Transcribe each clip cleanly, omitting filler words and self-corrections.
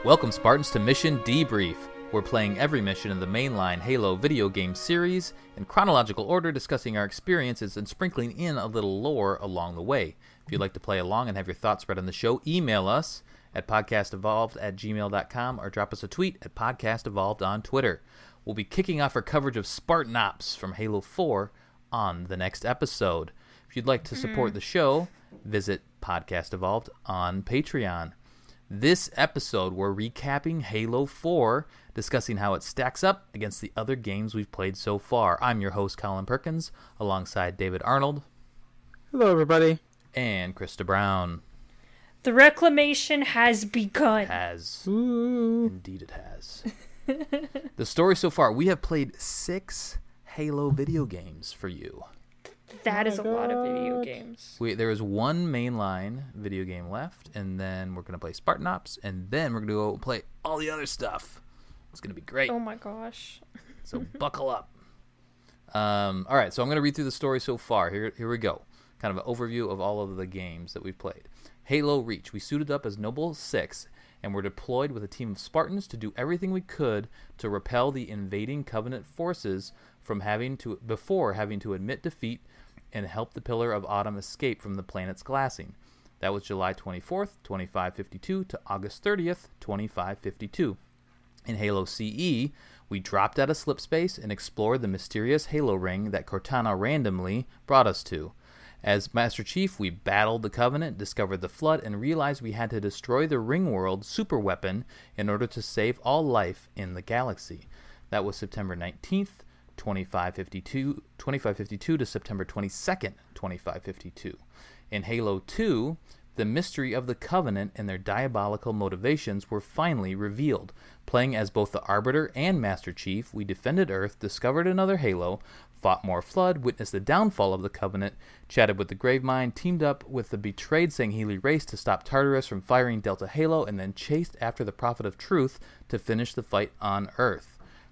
Welcome, Spartans, to Mission Debrief. We're playing every mission in the mainline Halo video game series in chronological order, discussing our experiences and sprinkling in a little lore along the way. If you'd like to play along and have your thoughts read on the show, email us at podcastevolved@gmail.com or drop us a tweet at podcastevolved on Twitter. We'll be kicking off our coverage of Spartan Ops from Halo 4 on the next episode. If you'd like to support the show, visit Podcast Evolved on Patreon. This episode, we're recapping Halo 4, discussing how it stacks up against the other games we've played so far. I'm your host, Colin Perkins, alongside David Arnold. Hello, everybody. And Krysta Brown. The reclamation has begun. Indeed it has. The story so far, we have played 6 Halo video games for you. That is a lot of video games. There is one mainline video game left, and then we're going to play Spartan Ops, and then we're going to go play all the other stuff. It's going to be great. Oh my gosh. So buckle up. All right, so I'm going to read through the story so far. Here we go. Kind of an overview of all of the games that we've played. Halo Reach. We suited up as Noble 6 and were deployed with a team of Spartans to do everything we could to repel the invading Covenant forces before having to admit defeat and help the Pillar of Autumn escape from the planet's glassing. That was July 24th, 2552 to August 30th, 2552. In Halo CE, we dropped out of slipspace and explored the mysterious Halo ring that Cortana randomly brought us to. As Master Chief, we battled the Covenant, discovered the Flood, and realized we had to destroy the Ringworld superweapon in order to save all life in the galaxy. That was September 19th, 2552 to September 22nd, 2552. In Halo 2, the mystery of the Covenant and their diabolical motivations were finally revealed. Playing as both the Arbiter and Master Chief, we defended Earth, discovered another Halo, fought more Flood, witnessed the downfall of the Covenant, chatted with the Gravemind, teamed up with the betrayed Sangheli race to stop Tartarus from firing Delta Halo, and then chased after the Prophet of Truth to finish the fight on Earth.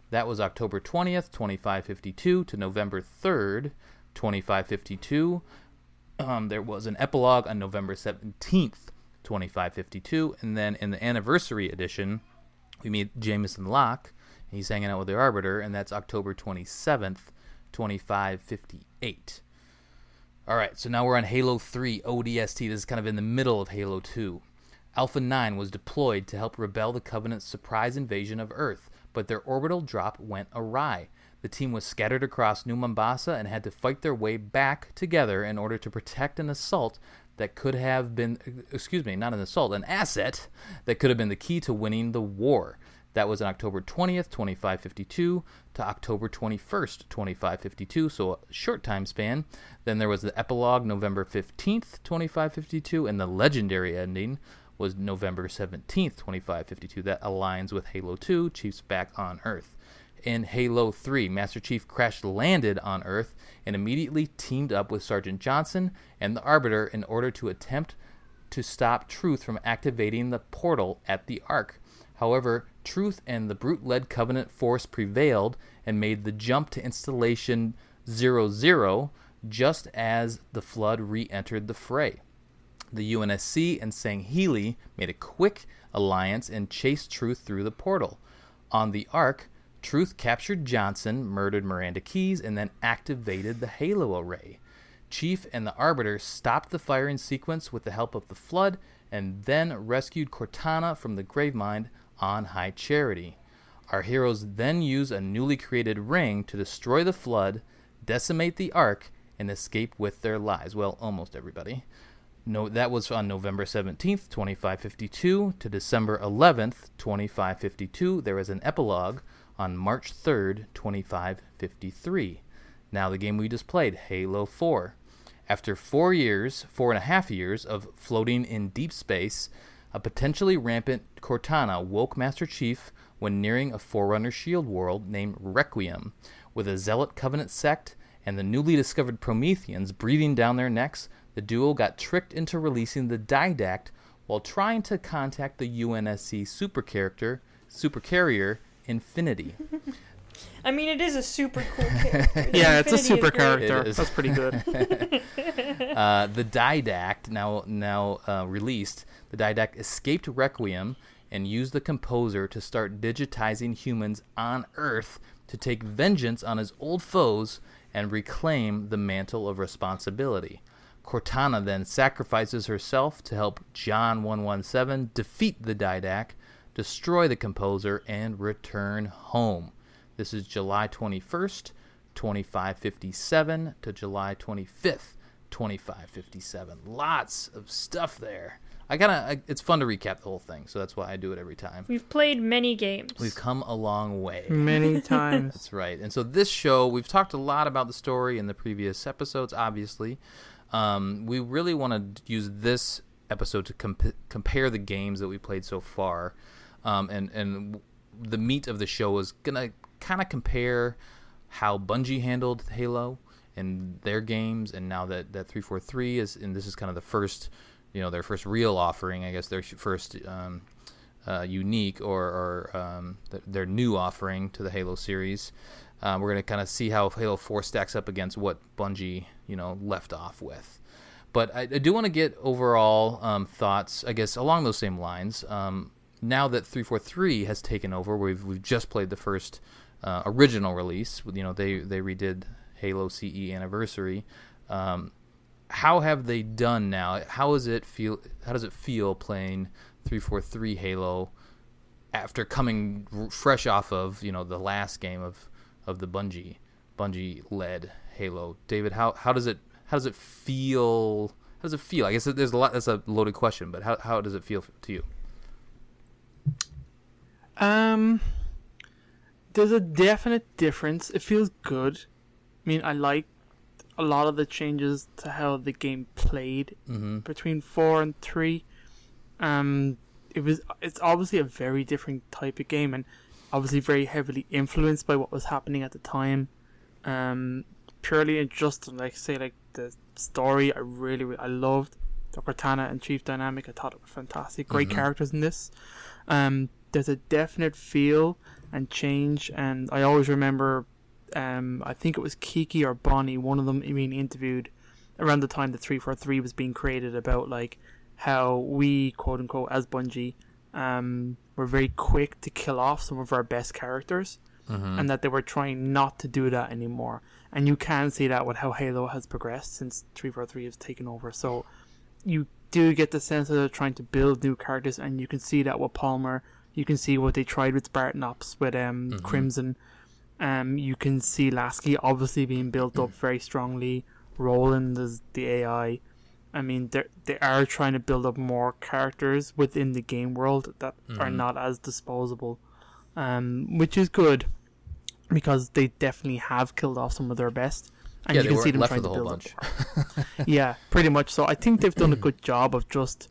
That was October 20th, 2552 to November 3rd, 2552. There was an epilogue on November 17th, 2552. And then in the anniversary edition, we meet Jameson Locke. He's hanging out with the Arbiter, and that's October 27th, 2558. All right, so now we're on Halo 3 ODST. This is kind of in the middle of Halo 2. Alpha 9 was deployed to help repel the Covenant's surprise invasion of Earth, but their orbital drop went awry. The team was scattered across New Mombasa and had to fight their way back together in order to protect an assault that could have been, an asset that could have been the key to winning the war. That was on October 20th, 2552 to October 21st, 2552, so a short time span. Then there was the epilogue November 15th, 2552, and the legendary ending was November 17th, 2552. That aligns with Halo 2, Chief's back on Earth. In Halo 3, Master Chief crash-landed on Earth and immediately teamed up with Sergeant Johnson and the Arbiter in order to attempt to stop Truth from activating the portal at the Ark. However, Truth and the brute-led Covenant force prevailed and made the jump to Installation 00 just as the Flood re-entered the fray. The UNSC and Sangheli made a quick alliance and chased Truth through the portal. On the Ark, Truth captured Johnson, murdered Miranda Keyes, and then activated the Halo array. Chief and the Arbiter stopped the firing sequence with the help of the Flood and then rescued Cortana from the Gravemind on High Charity. Our heroes then use a newly created ring to destroy the Flood, decimate the Ark, and escape with their lives. Well, almost everybody. No, that was on November 17th, 2552 to December 11th, 2552. There was an epilogue on March 3rd, 2553. Now the game we just played, Halo 4. After 4.5 years of floating in deep space, a potentially rampant Cortana woke Master Chief when nearing a Forerunner shield world named Requiem. With a zealot Covenant sect and the newly discovered Prometheans breathing down their necks, the duo got tricked into releasing the Didact while trying to contact the UNSC supercarrier Infinity. I mean, it is a super cool character. Yeah, it's a super character. That's pretty good. The Didact, now released, the Didact escaped Requiem and use the composer to start digitizing humans on Earth to take vengeance on his old foes and reclaim the mantle of responsibility. Cortana then sacrifices herself to help John 117 defeat the Didac, destroy the composer, and return home. This is July 21st, 2557 to July 25th, 2557. Lots of stuff there. It's fun to recap the whole thing, so that's why I do it every time. We've played many games. We've come a long way. Many times. That's right. And so this show, we've talked a lot about the story in the previous episodes, obviously. We really want to use this episode to compare the games that we played so far. And the meat of the show is going to kind of compare how Bungie handled Halo and their games, and now that 343 is, and this is kind of the first, their first real offering, I guess, their first unique or their new offering to the Halo series. We're going to kind of see how Halo 4 stacks up against what Bungie, left off with. But I do want to get overall thoughts, I guess, along those same lines. Now that 343 has taken over, we've just played the first original release. They redid Halo CE Anniversary. How have they done now? How does it feel playing 343 Halo after coming fresh off of the last game of the Bungie led Halo? David, how does it feel? How does it feel? I guess there's a lot. That's a loaded question, but how does it feel to you? There's a definite difference. It feels good. I mean, I like a lot of the changes to how the game played between 4 and 3. It's obviously a very different type of game, and obviously very heavily influenced by what was happening at the time. Purely and just the story, I loved the Cortana and Chief dynamic. I thought it was fantastic. Great characters in this. There's a definite feel and change, and I always remember, I think it was Kiki or Bonnie, one of them being interviewed around the time that 343 was being created, about how we, quote unquote, as Bungie, were very quick to kill off some of our best characters, and that they were trying not to do that anymore. And you can see that with how Halo has progressed since 343 has taken over. So you do get the sense that they're trying to build new characters, and you can see that with Palmer. You can see what they tried with Spartan Ops, with Crimson. You can see Lasky obviously being built up very strongly. Roland is the AI. I mean, they are trying to build up more characters within the game world that are not as disposable, which is good, because they definitely have killed off some of their best, and you can see them trying to build up. Yeah, pretty much. So I think they've done a good job of just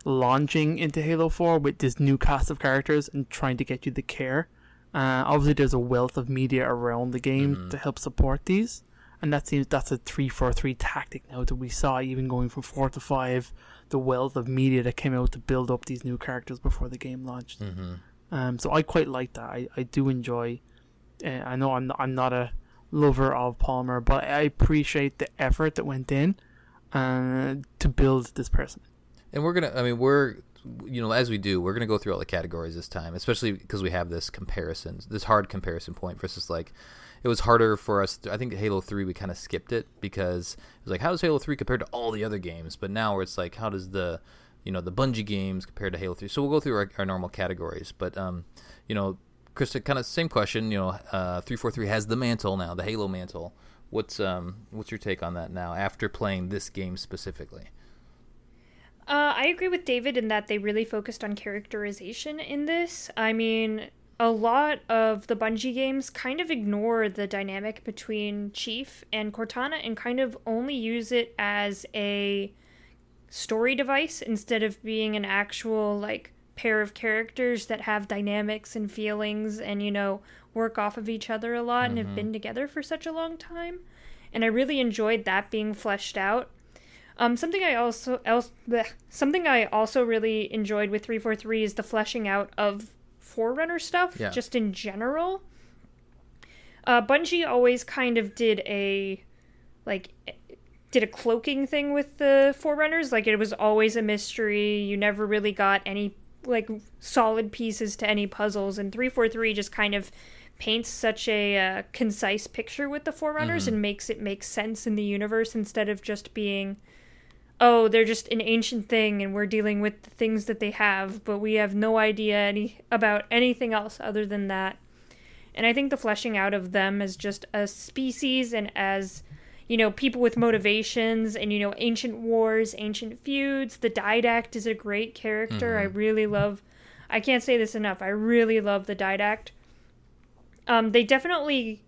launching into Halo 4 with this new cast of characters and trying to get you the care. Obviously, there's a wealth of media around the game to help support these. And that's a 343 tactic now that we saw, even going from 4 to 5, the wealth of media that came out to build up these new characters before the game launched. So I quite like that. I do enjoy. I know I'm not a lover of Palmer, but I appreciate the effort that went in to build this person. And as we do, we're gonna go through all the categories this time, especially because we have this hard comparison point versus it was harder for us. I think Halo 3, we kind of skipped it because it was how does Halo 3 compared to all the other games? But now it's how does the Bungie games compared to Halo 3? So we'll go through our normal categories. But, Krysta, kind of same question. 343 has the mantle now, the Halo mantle. What's your take on that now after playing this game specifically? I agree with David in that they really focused on characterization in this. I mean, a lot of the Bungie games kind of ignore the dynamic between Chief and Cortana and kind of only use it as a story device instead of being an actual pair of characters that have dynamics and feelings and work off of each other a lot and have been together for such a long time. And I really enjoyed that being fleshed out. Something I also really enjoyed with 343 is the fleshing out of Forerunner stuff, just in general. Bungie always kind of did a cloaking thing with the Forerunners. It was always a mystery. You never really got any like solid pieces to any puzzles, and 343 just kind of paints such a concise picture with the Forerunners and makes it make sense in the universe instead of just being, oh, they're just an ancient thing and we're dealing with the things that they have, but we have no idea about anything else other than that. And I think the fleshing out of them as just a species and as, you know, people with motivations and, you know, ancient wars, ancient feuds. The Didact is a great character. I can't say this enough, I really love the Didact. They definitely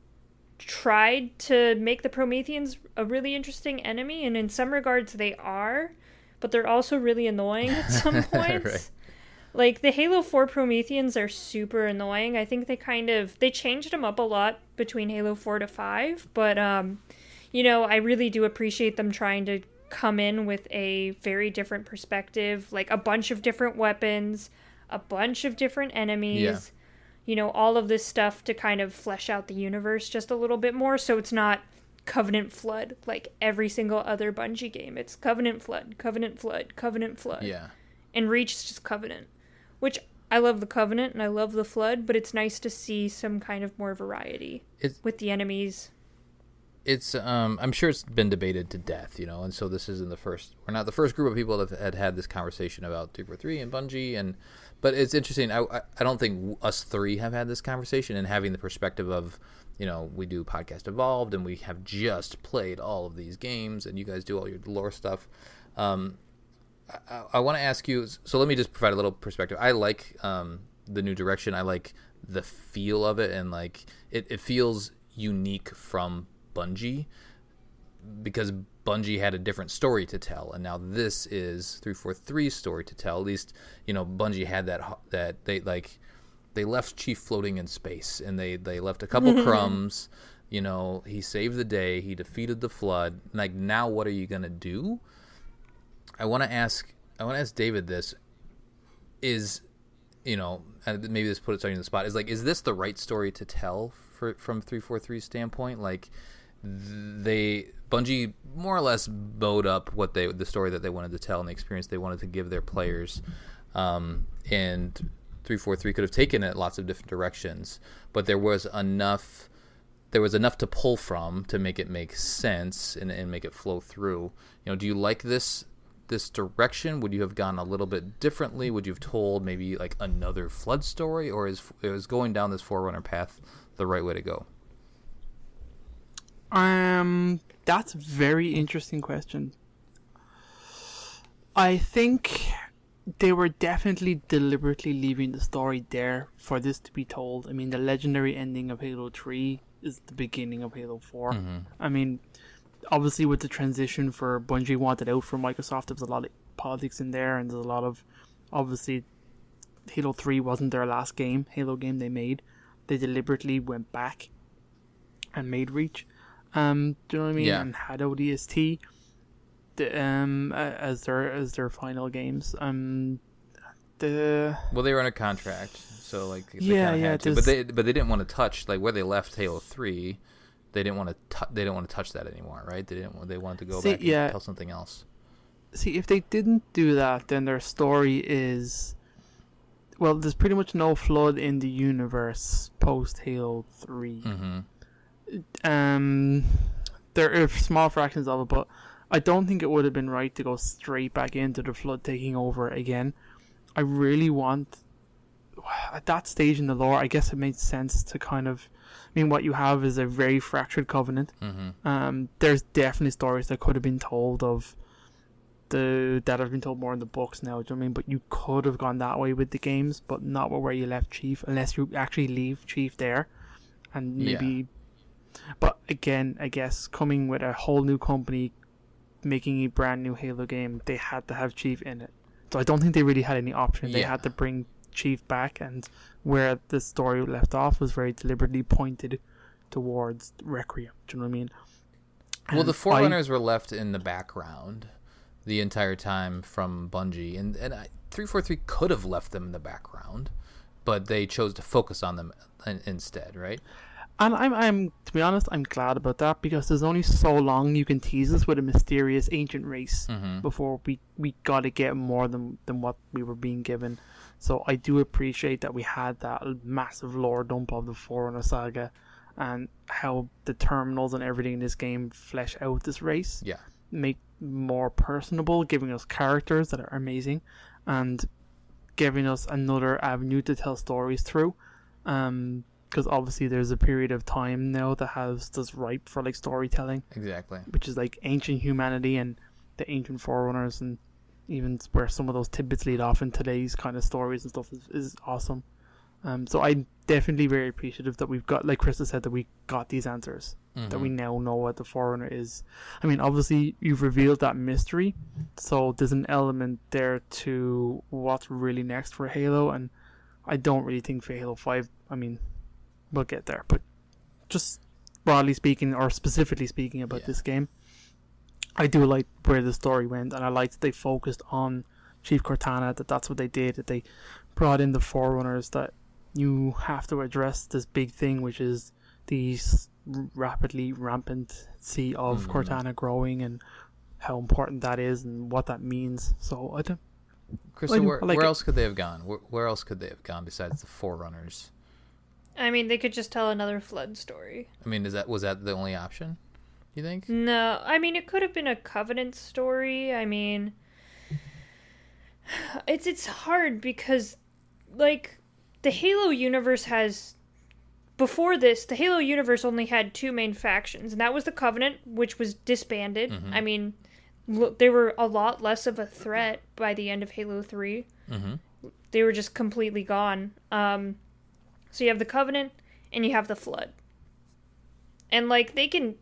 tried to make the Prometheans a really interesting enemy, and in some regards they are, but they're also really annoying at some points. Right. Like, the Halo 4 Prometheans are super annoying. I think they changed them up a lot between Halo 4 to 5, but, you know, I really do appreciate them trying to come in with a very different perspective, like a bunch of different weapons, a bunch of different enemies, you know, all of this stuff to kind of flesh out the universe just a little bit more, so it's not Covenant Flood like every single other Bungie game. It's Covenant Flood, Covenant Flood, Covenant Flood. Yeah. And Reach is just Covenant. Which, I love the Covenant and I love the Flood, but it's nice to see some kind of more variety with the enemies. It's I'm sure it's been debated to death, you know, and so this isn't we're not the first group of people that had this conversation about 343 and Bungie, but it's interesting. I don't think us three have had this conversation, and having the perspective of, you know, we do Podcast Evolved and we have just played all of these games and you guys do all your lore stuff. I want to ask you, so let me just provide a little perspective. I like the new direction. I like the feel of it, and like it feels unique from Bungie, because Bungie had a different story to tell, and now this is 343's story to tell. At least, you know, Bungie had that they left Chief floating in space, and they left a couple crumbs. You know, he saved the day, he defeated the Flood. Like, now what are you gonna do? I want to ask David this. Is, you know, maybe this puts you on the spot. Is this the right story to tell from 343's standpoint? Like, Bungie more or less bowed up the story that they wanted to tell and the experience they wanted to give their players, and 343 could have taken it lots of different directions, but there was enough to pull from to make it make sense and make it flow through. You know, do you like this direction? Would you have gone a little bit differently? Would you have told maybe like another Flood story, or is going down this Forerunner path the right way to go? That's a very interesting question. I think they were definitely deliberately leaving the story there for this to be told. I mean, the legendary ending of Halo 3 is the beginning of Halo 4. Mm-hmm. I mean, obviously with the transition for Bungie wanted out from Microsoft, there was a lot of politics in there, and there's a lot of, obviously, Halo 3 wasn't their last Halo game they made. They deliberately went back and made Reach. Do you know what I mean? Yeah. And had ODST as their final games. Well, they were under contract, so like they kind of had to. But they didn't want to touch, like, where they left Halo 3. They didn't want to touch that anymore, right? They wanted to go back and tell something else. See, if they didn't do that, then their story is, well, there's pretty much no Flood in the universe post Halo 3. Mm-hmm. There are small fractions of it, but I don't think it would have been right to go straight back into the Flood taking over again. I really want, at that stage in the lore, I guess it made sense to kind of, I mean, what you have is a very fractured Covenant. Mm-hmm. There's definitely stories that could have been told that have been told more in the books now, do you know what I mean? But you could have gone that way with the games, but not where you left Chief, unless you actually leave Chief there, and maybe. Yeah. But again, I guess coming with a whole new company, making a brand new Halo game, they had to have Chief in it. So I don't think they really had any option. They had to bring Chief back, and where the story left off was very deliberately pointed towards Requiem. Do you know what I mean? Well, the Forerunners were left in the background the entire time from Bungie, and 343 could have left them in the background, but they chose to focus on them instead, right? And I'm to be honest, I'm glad about that, because there's only so long you can tease us with a mysterious ancient race before we got to get more than what we were being given. So I do appreciate that we had that massive lore dump of the Forerunner saga, and how the terminals and everything in this game flesh out this race. Yeah. Make more personable, giving us characters that are amazing, and giving us another avenue to tell stories through. Because obviously there's a period of time now that has that's ripe for like storytelling. Exactly. Which is like ancient humanity and the ancient forerunners, and even where some of those tidbits lead off in today's kind of stories and stuff is awesome. So I'm definitely very appreciative that we've got, like Krysta said, that we got these answers. That we now know what the Forerunner is. I mean, obviously you've revealed that mystery, so there's an element there to what's really next for Halo, and I don't really think for Halo 5, I mean, we'll get there, but just broadly speaking, or specifically speaking about this game, I do like where the story went, and I like that they focused on Chief Cortana, that's what they did, that they brought in the Forerunners, that you have to address this big thing, which is these rapidly rampant sea of Cortana growing, and how important that is and what that means. So I don't... Krysta, where else could they have gone? Where else could they have gone besides the Forerunners? I mean, they could just tell another flood story. I mean, was that the only option, you think? No, I mean, it could have been a Covenant story. I mean, it's hard because, like, the Halo universe has... Before this, the Halo universe only had two main factions, and that was the Covenant, which was disbanded. I mean, they were a lot less of a threat by the end of Halo 3. They were just completely gone. So you have the Covenant, and you have the Flood. And, like, the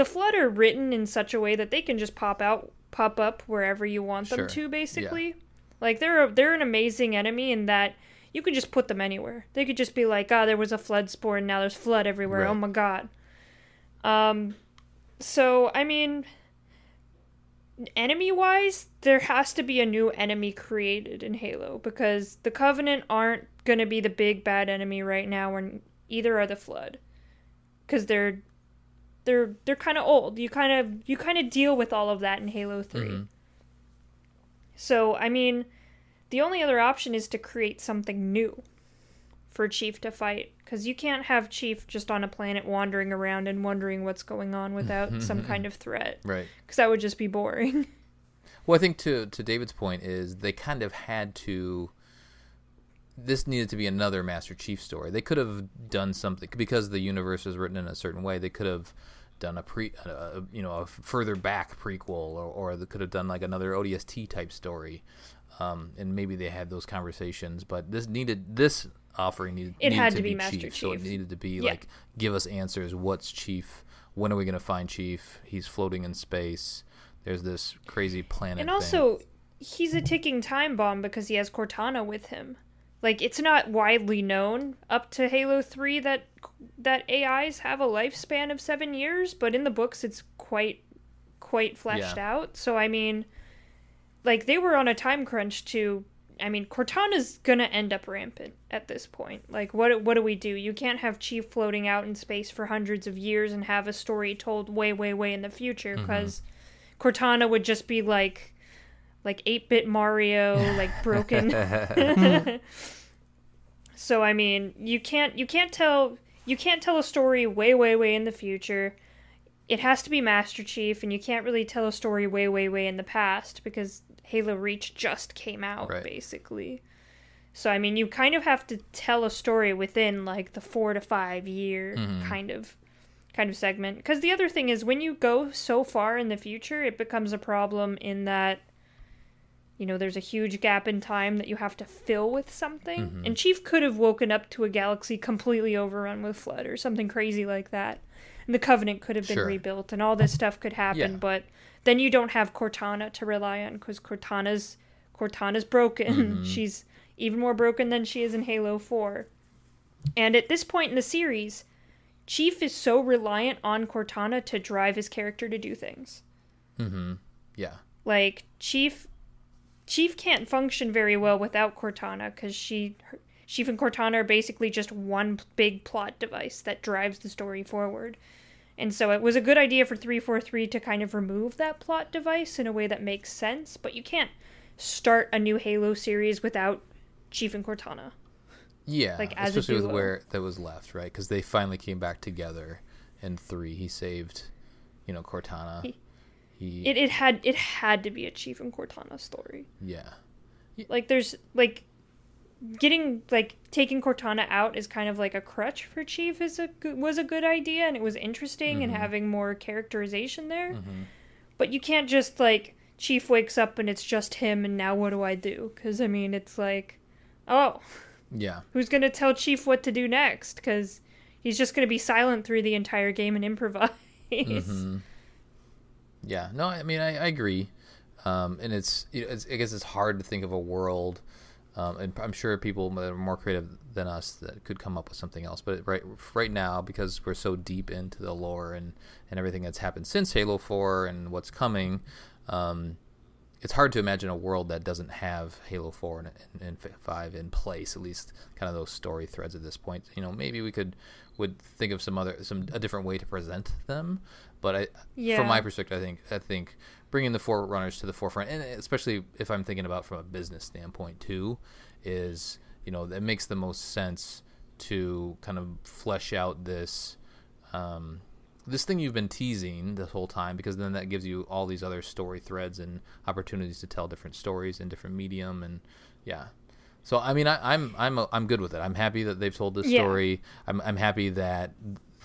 Flood are written in such a way that they can just pop up wherever you want them to, basically. Yeah. Like, they're an amazing enemy in that you could just put them anywhere. They could just be like, there was a flood spore and now there's flood everywhere. Right. Oh my god. So, I mean, enemy-wise, there has to be a new enemy created in Halo, because the Covenant aren't going to be the big bad enemy right now, and either are the Flood. Because they're kind of old. You kind of deal with all of that in Halo 3. So, I mean, the only other option is to create something new for Chief to fight, because you can't have Chief just on a planet wandering around and wondering what's going on without some kind of threat. Right. Because that would just be boring. Well, I think to David's point is they kind of had to... This needed to be another Master Chief story. They could have done something, because the universe is written in a certain way, they could have done a further back prequel, or they could have done like another ODST type story. And maybe they had those conversations, but this offering needed to be Master Chief. So it needed to be like, give us answers. What's Chief? When are we going to find Chief? He's floating in space. There's this crazy planet. And also, he's a ticking time bomb because he has Cortana with him. Like, it's not widely known up to Halo 3 that AIs have a lifespan of 7 years, but in the books it's quite fleshed out. So I mean, like, they were on a time crunch to... I mean, Cortana's gonna end up rampant at this point. Like, what do we do? You can't have Chief floating out in space for hundreds of years and have a story told way, way, way in the future, because Cortana would just be like 8-bit Mario, like, broken. So, I mean, you can't tell a story way, way, way in the future. It has to be Master Chief, and you can't really tell a story way, way, way in the past, because Halo Reach just came out, basically. So, I mean, you kind of have to tell a story within, like, the 4 to 5 year kind of segment. Because the other thing is, when you go so far in the future, it becomes a problem in that, you know, there's a huge gap in time that you have to fill with something. And Chief could have woken up to a galaxy completely overrun with flood or something crazy like that. And the Covenant could have been rebuilt, and all this stuff could happen, but then you don't have Cortana to rely on, because Cortana's broken. She's even more broken than she is in Halo 4. And at this point in the series, Chief is so reliant on Cortana to drive his character to do things. Yeah. Like, Chief can't function very well without Cortana, because Chief and Cortana are basically just one big plot device that drives the story forward. And so it was a good idea for 343 to kind of remove that plot device in a way that makes sense, but you can't start a new Halo series without Chief and Cortana. Yeah, like as especially a duo. with where that was left, right? Because they finally came back together in 3. He saved, Cortana. It had to be a Chief and Cortana story. Yeah. Like there's taking Cortana out is kind of like a crutch for Chief was a good idea, and it was interesting and having more characterization there. But you can't just Chief wakes up and it's just him and now what do I do? Because it's like, oh, yeah, who's gonna tell Chief what to do next? Because he's just gonna be silent through the entire game and improvise. Yeah, no, I agree, and I guess it's hard to think of a world. And I'm sure people that are more creative than us that could come up with something else. But right now, because we're so deep into the lore and everything that's happened since Halo 4 and what's coming, it's hard to imagine a world that doesn't have Halo 4 and 5 in place, at least kind of those story threads at this point. Maybe we would think of a different way to present them. But from my perspective, I think bringing the Forerunners to the forefront, and especially if I'm thinking about from a business standpoint too, is that makes the most sense to kind of flesh out this this thing you've been teasing this whole time, because then that gives you all these other story threads and opportunities to tell different stories in different medium, and yeah. So I'm good with it. I'm happy that they've told this story. I'm happy that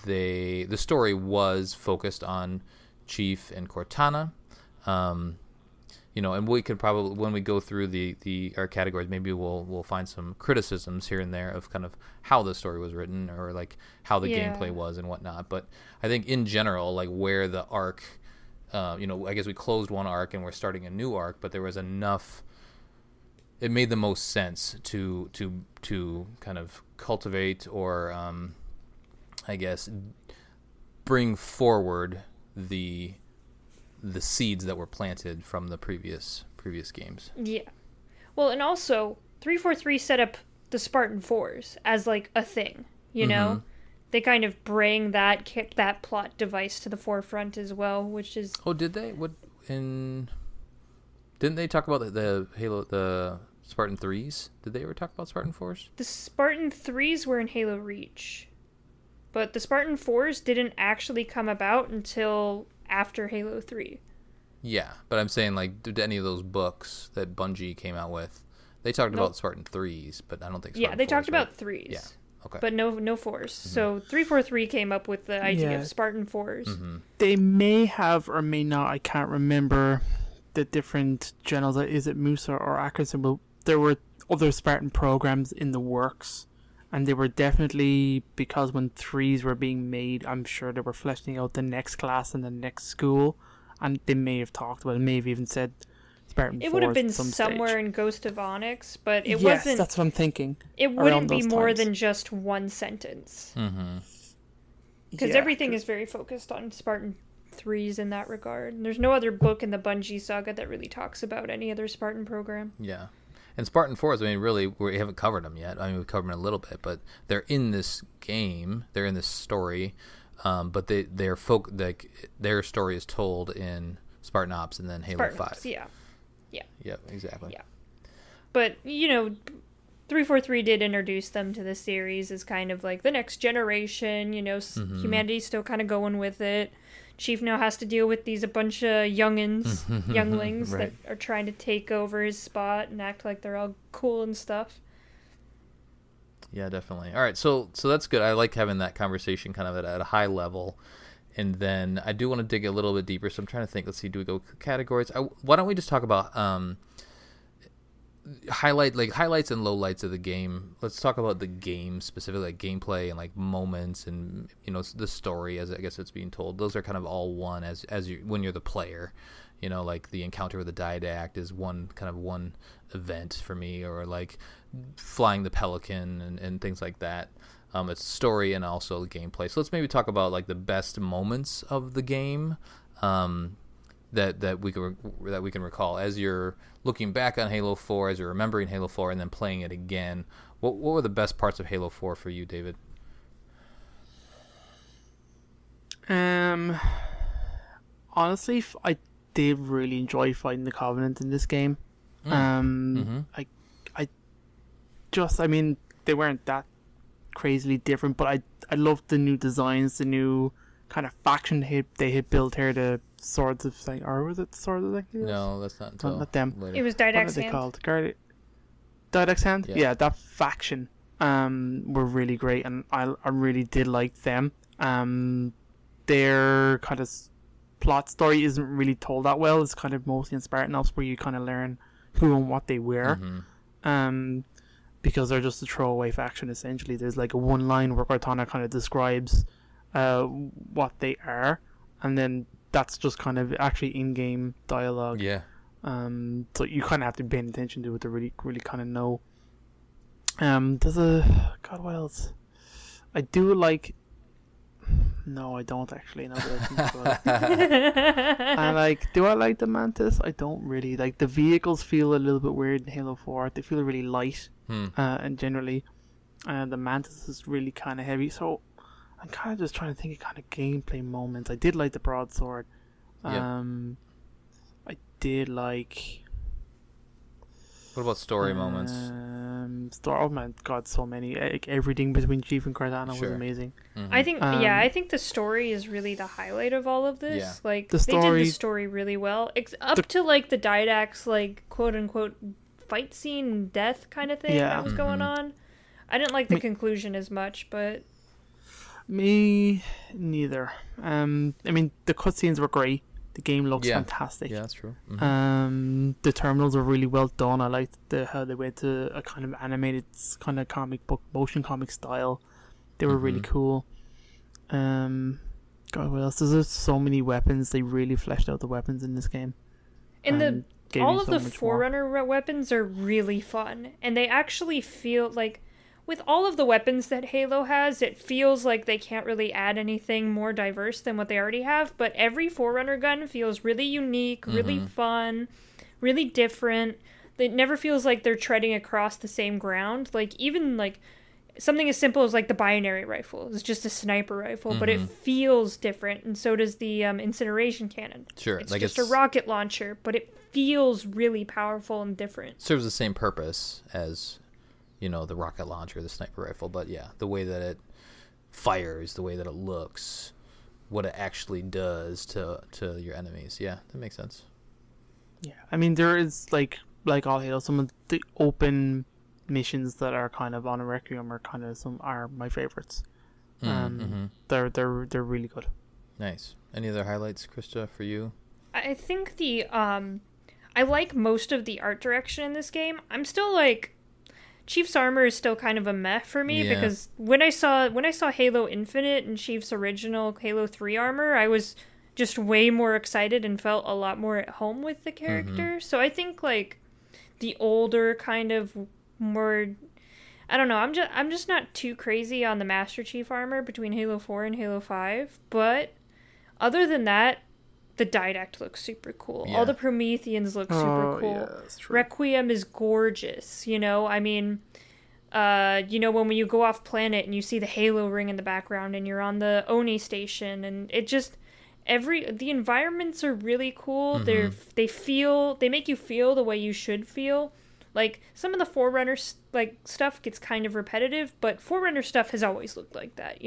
the story was focused on Chief and Cortana. And we could probably, when we go through our categories, maybe we'll find some criticisms here and there of kind of how the story was written or how the gameplay was and whatnot. But I think in general, where the arc, I guess we closed one arc and we're starting a new arc, but there was enough. It made the most sense to kind of cultivate or I guess bring forward the seeds that were planted from the previous games. Yeah. Well, and also 343 set up the Spartan 4s as a thing, They kind of bring that plot device to the forefront as well, which is Oh, did they? Didn't they talk about the Halo the Spartan 3s? Did they ever talk about Spartan 4s? The Spartan 3s were in Halo Reach. But the Spartan 4s didn't actually come about until after Halo 3. Yeah, but I'm saying, did any of those books that Bungie came out with, they talked about Spartan 3s, but I don't think Spartan 4s. Yeah, they talked about 3s. Yeah, okay. But no 4s. So 343 came up with the idea of Spartan 4s. They may have or may not, I can't remember the different generals. Is it Musa or Atkinson? Well, there were other Spartan programs in the works. And they were definitely, because when 3s were being made, I'm sure they were fleshing out the next class and the next school. And they may have talked about it, may have even said Spartan 4s. It would have been somewhere in Ghost of Onyx, but it wasn't... Yes, that's what I'm thinking. It wouldn't be more than just one sentence. Because everything is very focused on Spartan 3s in that regard. And there's no other book in the Bungie saga that really talks about any other Spartan program. Yeah. And Spartan 4s, really, we haven't covered them yet. We've covered them a little bit, but they're in this game. They're in this story, but their story is told in Spartan Ops and then Halo Spartan 5. Ops, yeah. Yeah, exactly. Yeah. But, 343 did introduce them to the series as kind of the next generation. Humanity's still kind of going with it. Chief now has to deal with a bunch of younglings right. that are trying to take over his spot and act like they're all cool and stuff. Yeah, definitely. All right, so that's good. I like having that conversation kind of at a high level. And then I do want to dig a little bit deeper, so I'm trying to think. Let's see, do we go categories? Why don't we just talk about highlights and lowlights of the game? Let's talk about the game specifically, gameplay and moments and the story as I guess it's being told. Those are kind of all one as you when you're the player. The encounter with the Didact is one event for me, or flying the Pelican and things like that. It's story and also the gameplay. So let's maybe talk about the best moments of the game. That we can recall as you're looking back on Halo 4, as you're remembering Halo 4, and then playing it again. What were the best parts of Halo 4 for you, David? Honestly, I did really enjoy fighting the Covenant in this game. I mean, they weren't that crazily different, but I loved the new designs, the new kind of faction they had built here, the Swords of Sanctity, or was it Swords of Sanctity? No, that's not until not them. later. It was What are Didact's they hand. called? Didac's Hand? Yeah. Yeah, that faction were really great, and I really did like them. Their kind of plot story isn't really told that well. It's kind of mostly in Spartan Ops, where you kind of learn who and what they were. Because they're just a throwaway faction, essentially. There's like a one line where Cortana kind of describes what they are, and then that's just kind of actually in-game dialogue. Yeah. So you kind of have to pay attention to it to really kind of know. There's God, what else? I do like. No, I don't actually. No, but I think about it. Do I like the Mantis? I don't really. Like, the vehicles feel a little bit weird in Halo 4. They feel really light, and generally, the Mantis is really kind of heavy. So I'm kind of just trying to think of kind of gameplay moments. I did like the broadsword. Yeah. I did like. What about story moments? Oh my god, so many. Like, everything between Chief and Cortana was Sure. amazing. I think I think the story is really the highlight of all of this. Yeah. Like The they did story- the story really well, to like the Didac's like quote unquote fight scene death kind of thing Yeah. that was going on. I didn't like the conclusion as much, but Me neither. I mean, the cutscenes were great. The game looks Yeah. fantastic. Yeah, that's true. The terminals are really well done. I liked how they went to a kind of animated kind of comic book, motion comic style. They were really cool. God, what else? There's just so many weapons. They really fleshed out the weapons in this game. in Gave all you of so the much more. Forerunner weapons are really fun, and they actually feel like, with all of the weapons that Halo has, it feels like they can't really add anything more diverse than what they already have, but every Forerunner gun feels really unique, really fun, really different. It never feels like they're treading across the same ground. Like, even like something as simple as like the binary rifle. It's just a sniper rifle, but it feels different, and so does the incineration cannon. Sure, It's like just it's- a rocket launcher, but it feels really powerful and different. Serves the same purpose as, the rocket launcher, the sniper rifle, but yeah, the way that it fires, the way that it looks, what it actually does to your enemies. Yeah, that makes sense. Yeah, I mean, there is like all Halo, some of the open missions that are kind of on a Requiem are my favorites. They're really good. Nice. Any other highlights, Krysta, for you? I think I like most of the art direction in this game. I'm still like, Chief's armor is still kind of a meh for me, Yeah. because when I saw Halo Infinite and Chief's original Halo 3 armor, I was just way more excited and felt a lot more at home with the character. So I think like the older kind of more, I don't know, I'm just not too crazy on the Master Chief armor between Halo 4 and Halo 5, but other than that, the Didact looks super cool. Yeah. All the Prometheans look super cool. Yeah, that's true. Requiem is gorgeous, I mean, when you go off planet and you see the Halo ring in the background and you're on the Oni station, and it just the environments are really cool. They make you feel the way you should feel. Like, some of the Forerunner stuff gets kind of repetitive, but Forerunner stuff has always looked like that,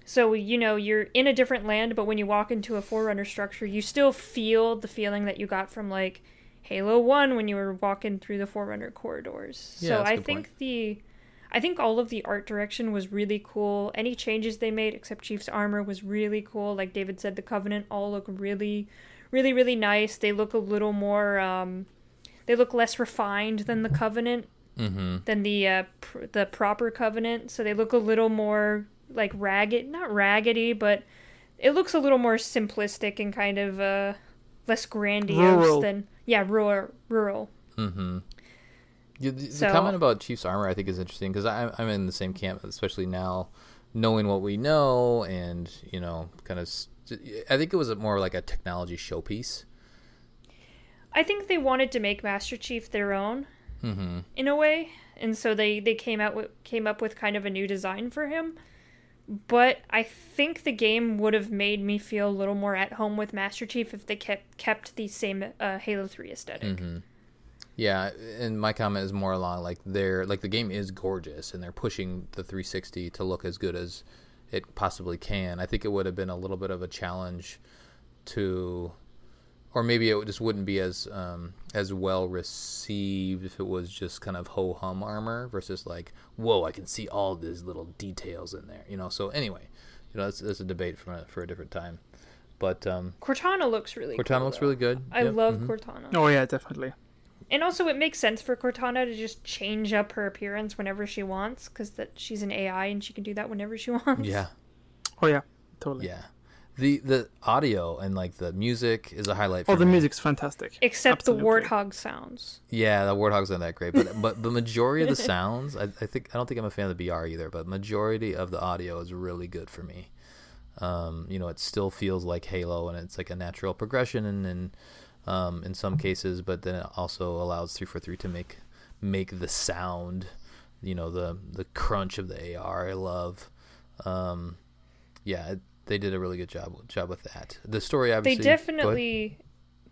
So, you're in a different land, but when you walk into a Forerunner structure, you still feel the feeling that you got from, like, Halo 1 when you were walking through the Forerunner corridors. Yeah, So that's a I good think I think all of the art direction was really cool. Any changes they made, except Chief's armor, was really cool. Like David said, the Covenant all look really, really, really nice. They look a little more, they look less refined than the Covenant, than the proper Covenant. So they look a little more like not raggedy, but it looks a little more simplistic and kind of less grandiose than rural. The comment about Chief's armor I think is interesting, because I'm in the same camp, especially now, knowing what we know, and kind of. I think it was more like a technology showpiece. I think they wanted to make Master Chief their own, in a way, and so they came up with kind of a new design for him. But I think the game would have made me feel a little more at home with Master Chief if they kept the same Halo 3 aesthetic. Yeah, and my comment is more along like the game is gorgeous and they're pushing the 360 to look as good as it possibly can. I think it would have been a little bit of a challenge to, or maybe it just wouldn't be as well received if it was just kind of ho hum armor versus like, whoa, I can see all these little details in there, So anyway, that's a debate for a different time. But Cortana looks really really good. I love Cortana. Oh yeah, definitely. And also, it makes sense for Cortana to just change up her appearance whenever she wants, because she's an AI and she can do that whenever she wants. Yeah. Oh yeah, totally. Yeah. The audio and like the music is a highlight for me. The music's fantastic. Except Absolutely. the warthog sounds. Yeah, the warthog's not that great, but the majority of the sounds, I don't think I'm a fan of the BR either, but majority of the audio is really good for me. It still feels like Halo, and it's like a natural progression, and in some cases, but then it also allows 343 to make the sound, the crunch of the AR. I love. They did a really good job with that. The story, obviously,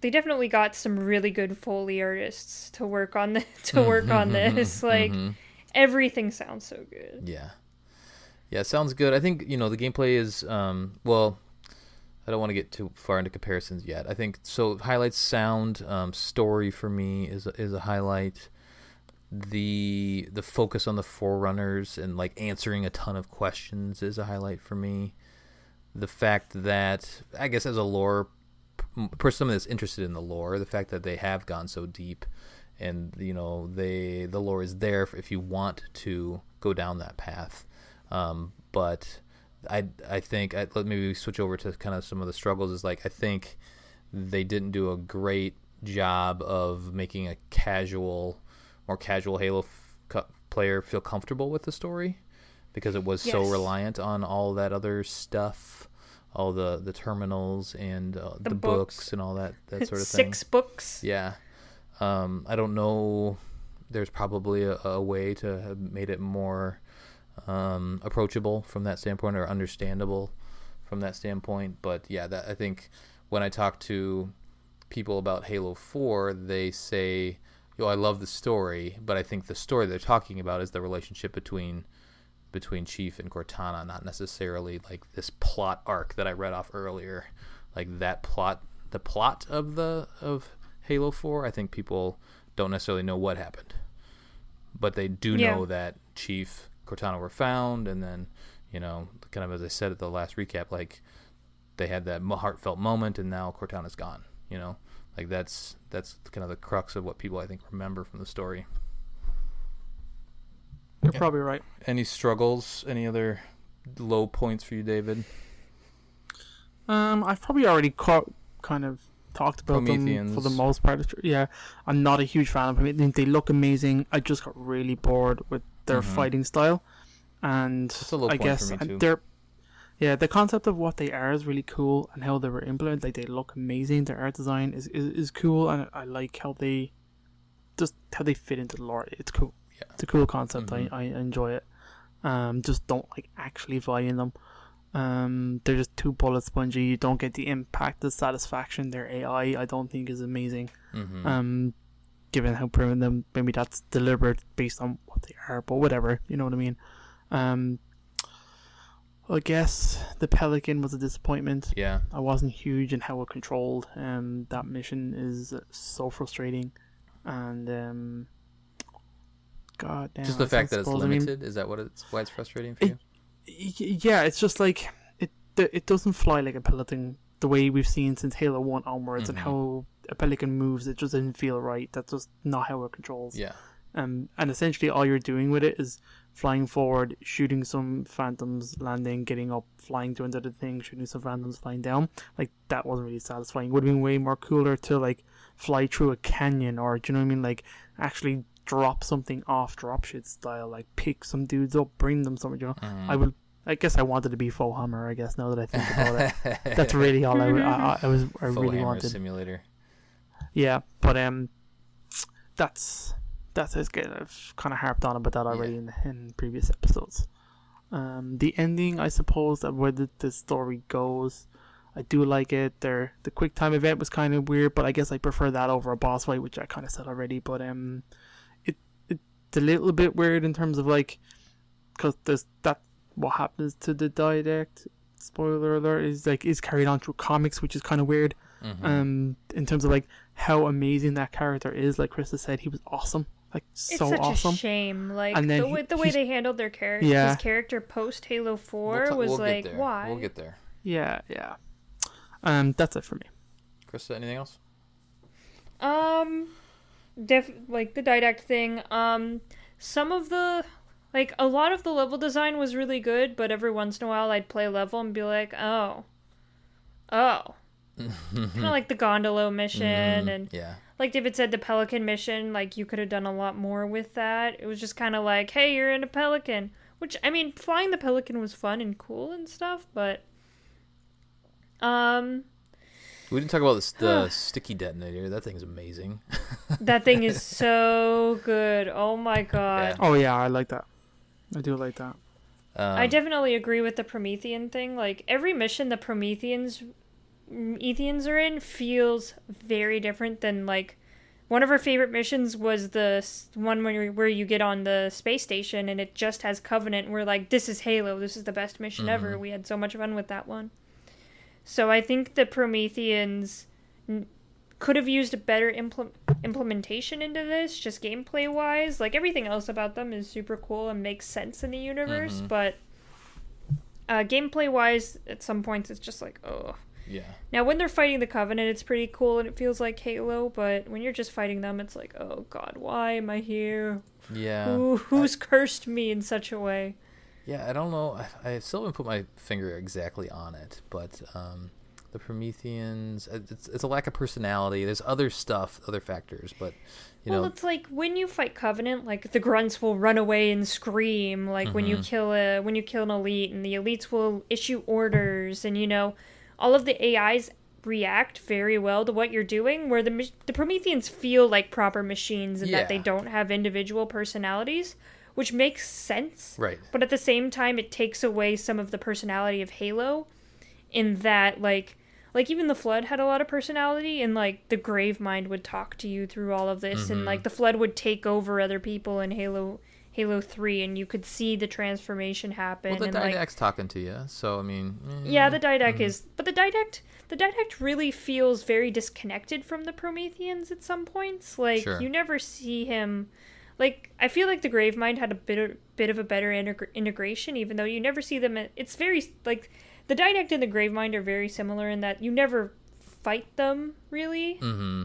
they definitely got some really good Foley artists to work on this. Like everything sounds so good. Yeah, it sounds good. I think the gameplay is well. I don't want to get too far into comparisons yet. I think so. Highlights sound, story for me is a highlight. The focus on the Forerunners and like answering a ton of questions is a highlight for me. The fact that, I guess as a lore person that's interested in the lore, the fact that they have gone so deep, and the lore is there if you want to go down that path. But I think maybe we switch over to kind of some of the struggles. Is like I think they didn't do a great job of making a more casual Halo player feel comfortable with the story, because it was so reliant on all that other stuff, all the terminals and the books and all that sort of thing. 6 books. Yeah. I don't know. There's probably a way to have made it more approachable from that standpoint, or understandable from that standpoint. But yeah, I think when I talk to people about Halo 4, they say, I love the story, but I think the story they're talking about is the relationship between Chief and Cortana, not necessarily like this plot arc that I read off earlier. Like that plot, the plot of Halo 4, I think people don't necessarily know what happened, but they do know that Chief, Cortana were found, and then kind of as I said at the last recap, like they had that heartfelt moment, and now Cortana's gone. Like that's kind of the crux of what people I think remember from the story. You're probably right. Any struggles? Any other low points for you, David? I've probably already kind of talked about them for the most part. Yeah, I'm not a huge fan of them. They look amazing. I just got really bored with their fighting style, and that's a low point guess for me too. The concept of what they are is really cool, and how they were implemented. Like they look amazing. Their art design is cool, and I like how they fit into the lore. It's cool. Yeah. It's a cool concept. I enjoy it. Just don't like actually flying them. They're just too bullet spongy. You don't get the impact, the satisfaction. Their AI, I don't think, is amazing. Given how primitive, maybe that's deliberate based on what they are, but whatever. You know what I mean? I guess the Pelican was a disappointment. Yeah, I wasn't huge in how it controlled. That mission is so frustrating, and God damn. Just the fact that it's limited, is that why it's frustrating for you? Yeah, it's just like it doesn't fly like a Pelican the way we've seen since Halo 1 onwards, and how a Pelican moves. It just doesn't feel right. That's just not how it controls. Yeah. And essentially all you're doing with it is flying forward, shooting some phantoms, landing, getting up, flying to another thing, shooting some phantoms, flying down. Like, that wasn't really satisfying. It would have been way more cooler to like fly through a canyon, or do you know what I mean? Like actually drop something off, dropship style, like pick some dudes up, bring them somewhere. I guess I wanted to be faux hammer. I guess now that I think about it, that's really all I really wanted. Simulator. Yeah, but that's That's it. I've kind of harped on about that already in previous episodes. The ending, I suppose, that where the story goes, I do like it. The quick time event was kind of weird, but I guess I prefer that over a boss fight, which I kind of said already. But it's a little bit weird in terms of like, because there's that what happens to the didact. Spoiler alert, is carried on through comics, which is kind of weird. In terms of like how amazing that character is, like Krysta said, he was awesome. Like, so it's such awesome. a shame. Like, and then the way they handled their character, his character post Halo 4 was like, why? We'll get there. Yeah. That's it for me. Krysta, anything else? Like the didact thing. Some of the, like, a lot of the level design was really good, but every once in a while I'd play a level and be like, oh. Kind of like the Gondolo mission, and like David said, the Pelican mission, like, you could have done a lot more with that. It was just kind of like, hey, you're in a Pelican, which, I mean, flying the Pelican was fun and cool and stuff, but we didn't talk about the sticky detonator. That thing's amazing. That thing is so good. Oh my god. Oh yeah, I like that. I do like that. I definitely agree with the Promethean thing. Like, every mission the Prometheans are in feels very different than, like, one of our favorite missions was the one where you get on the space station and it just has Covenant. We're like, this is Halo. This is the best mission ever. We had so much fun with that one. So I think the Prometheans could have used a better implementation into this, just gameplay wise. Like, everything else about them is super cool and makes sense in the universe, but gameplay wise, at some points it's just like, oh. Yeah. Now, when they're fighting the Covenant, it's pretty cool and it feels like Halo, but when you're just fighting them, it's like, oh god, why am I here? Yeah. Who's cursed me in such a way? Yeah, I don't know. I still haven't put my finger exactly on it, but the Prometheans, it's a lack of personality. There's other stuff, other factors, but well, it's like when you fight Covenant, like, the grunts will run away and scream, like when you kill an elite, and the elites will issue orders, and all of the AIs react very well to what you're doing, where the Prometheans feel like proper machines and that they don't have individual personalities, which makes sense. Right. But at the same time, it takes away some of the personality of Halo, in that, like even the Flood had a lot of personality, and, like, the Gravemind would talk to you through all of this, and, like, the Flood would take over other people in Halo 3, and you could see the transformation happen. Well, the and, didact's talking to you, so, I mean... Yeah, the didact is... But the didact really feels very disconnected from the Prometheans at some points. Like, you never see him... Like, I feel like the Gravemind had a bit of a better integration, even though you never see them... It's very... Like, the didact and the Gravemind are very similar in that you never fight them, really. Mm-hmm.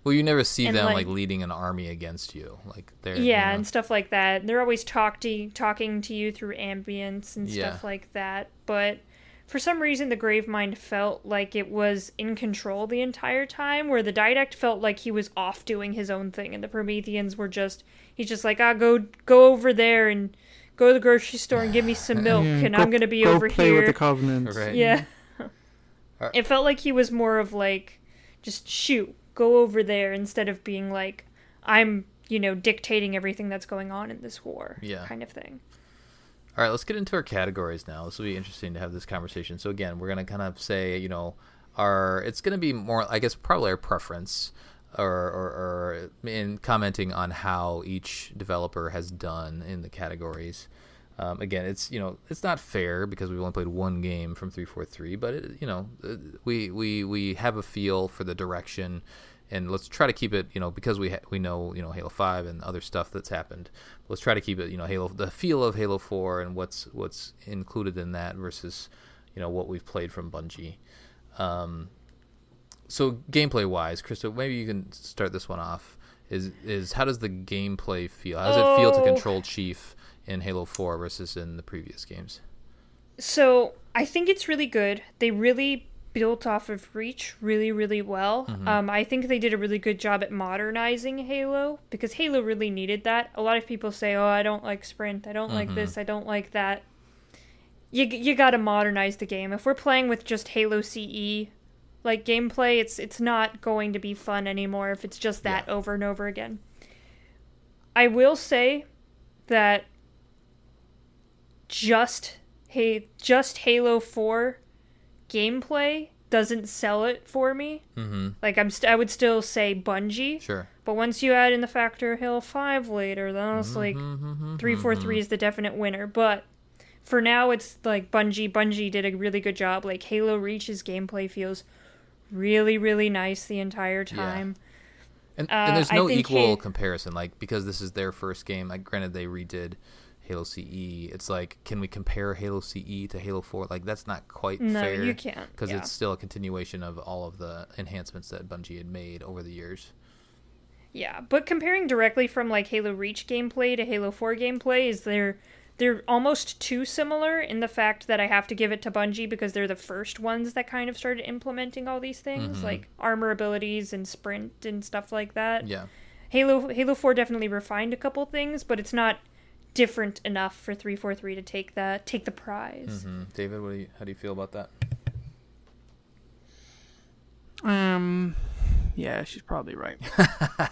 Well, you never see them, like, leading an army against you. Like, they're... Yeah, and stuff like that. They're always talking to you through ambience and stuff like that. But for some reason, the Gravemind felt like it was in control the entire time, where the didact felt like he was off doing his own thing, and the Prometheans were just... He's just like, go over there and go to the grocery store and give me some milk, and I'm going to be over play here. With the Covenant. Right. Yeah. It felt like he was more of like, just shoot, go over there, instead of being like, I'm, dictating everything that's going on in this war, kind of thing. All right, let's get into our categories now. This will be interesting to have this conversation. So again, we're going to kind of say, it's going to be more, I guess, probably our preference, or in commenting on how each developer has done in the categories. Again, it's not fair because we've only played one game from 343, but we have a feel for the direction, and let's try to keep it, because we know Halo 5 and other stuff that's happened. Let's try to keep it, the feel of Halo 4 and what's included in that versus what we've played from Bungie. So gameplay wise, Krysta, maybe you can start this one off. Is how does the gameplay feel? How does it feel to control Chief in Halo 4 versus in the previous games? So I think it's really good. They really built off of Reach really, really well. I think they did a really good job at modernizing Halo, because Halo really needed that. A lot of people say, oh, I don't like Sprint, I don't like this, I don't like that. You gotta modernize the game. If we're playing with just Halo CE like gameplay, it's not going to be fun anymore if it's just that over and over again. I will say that just Halo 4 gameplay doesn't sell it for me. Mm-hmm. Like I would still say Bungie. Sure. But once you add in the factor of Halo 5 later, then it's like 343 is the definite winner. But for now, it's like Bungie. Bungie did a really good job. Like Halo Reach's gameplay feels really, really nice the entire time. Yeah. And there's no equal comparison. Like, because this is their first game, like, granted they redid Halo CE, it's like, can we compare Halo CE to Halo 4? Like, that's not quite fair. No, you can't. Because it's still a continuation of all of the enhancements that Bungie had made over the years. Yeah, but comparing directly from, like, Halo Reach gameplay to Halo 4 gameplay is they're almost too similar in the fact that I have to give it to Bungie because they're the first ones that kind of started implementing all these things, like armor abilities and sprint and stuff like that. Yeah. Halo 4 definitely refined a couple things, but it's not different enough for 343 to take the prize. Mm-hmm. David, how do you feel about that? Yeah, she's probably right.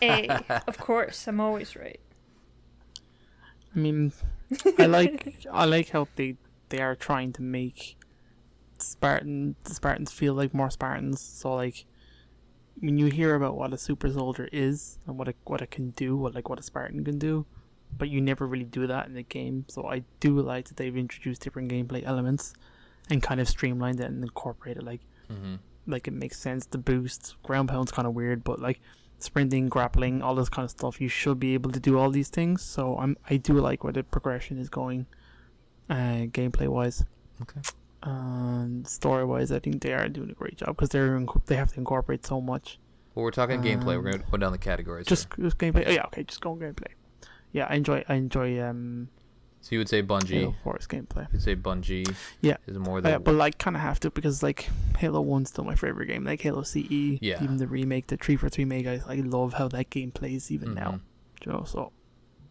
Hey, of course, I'm always right. I mean, I like how they are trying to make the Spartans feel like more Spartans. So like, when you hear about what a super soldier is and what it can do, what a Spartan can do, but you never really do that in the game. So I do like that they've introduced different gameplay elements and kind of streamlined it and incorporated like it makes sense. The boost, ground pound's kind of weird, but like sprinting, grappling, all this kind of stuff, you should be able to do all these things. So I do like where the progression is going, gameplay wise. Okay. And story wise, I think they are doing a great job because they have to incorporate so much. Well, we're talking gameplay. We're going to go down the categories. Just gameplay. Oh yeah, okay, just go gameplay. Yeah, I enjoy. So you would say Bungie. Halo 4's gameplay. You'd say Bungie. Yeah. Is more than. Yeah, but like kind of have to because like Halo 1's still my favorite game. Like Halo CE. Yeah. Even the remake, the 343 remake, I love how that game plays even now. You know, so.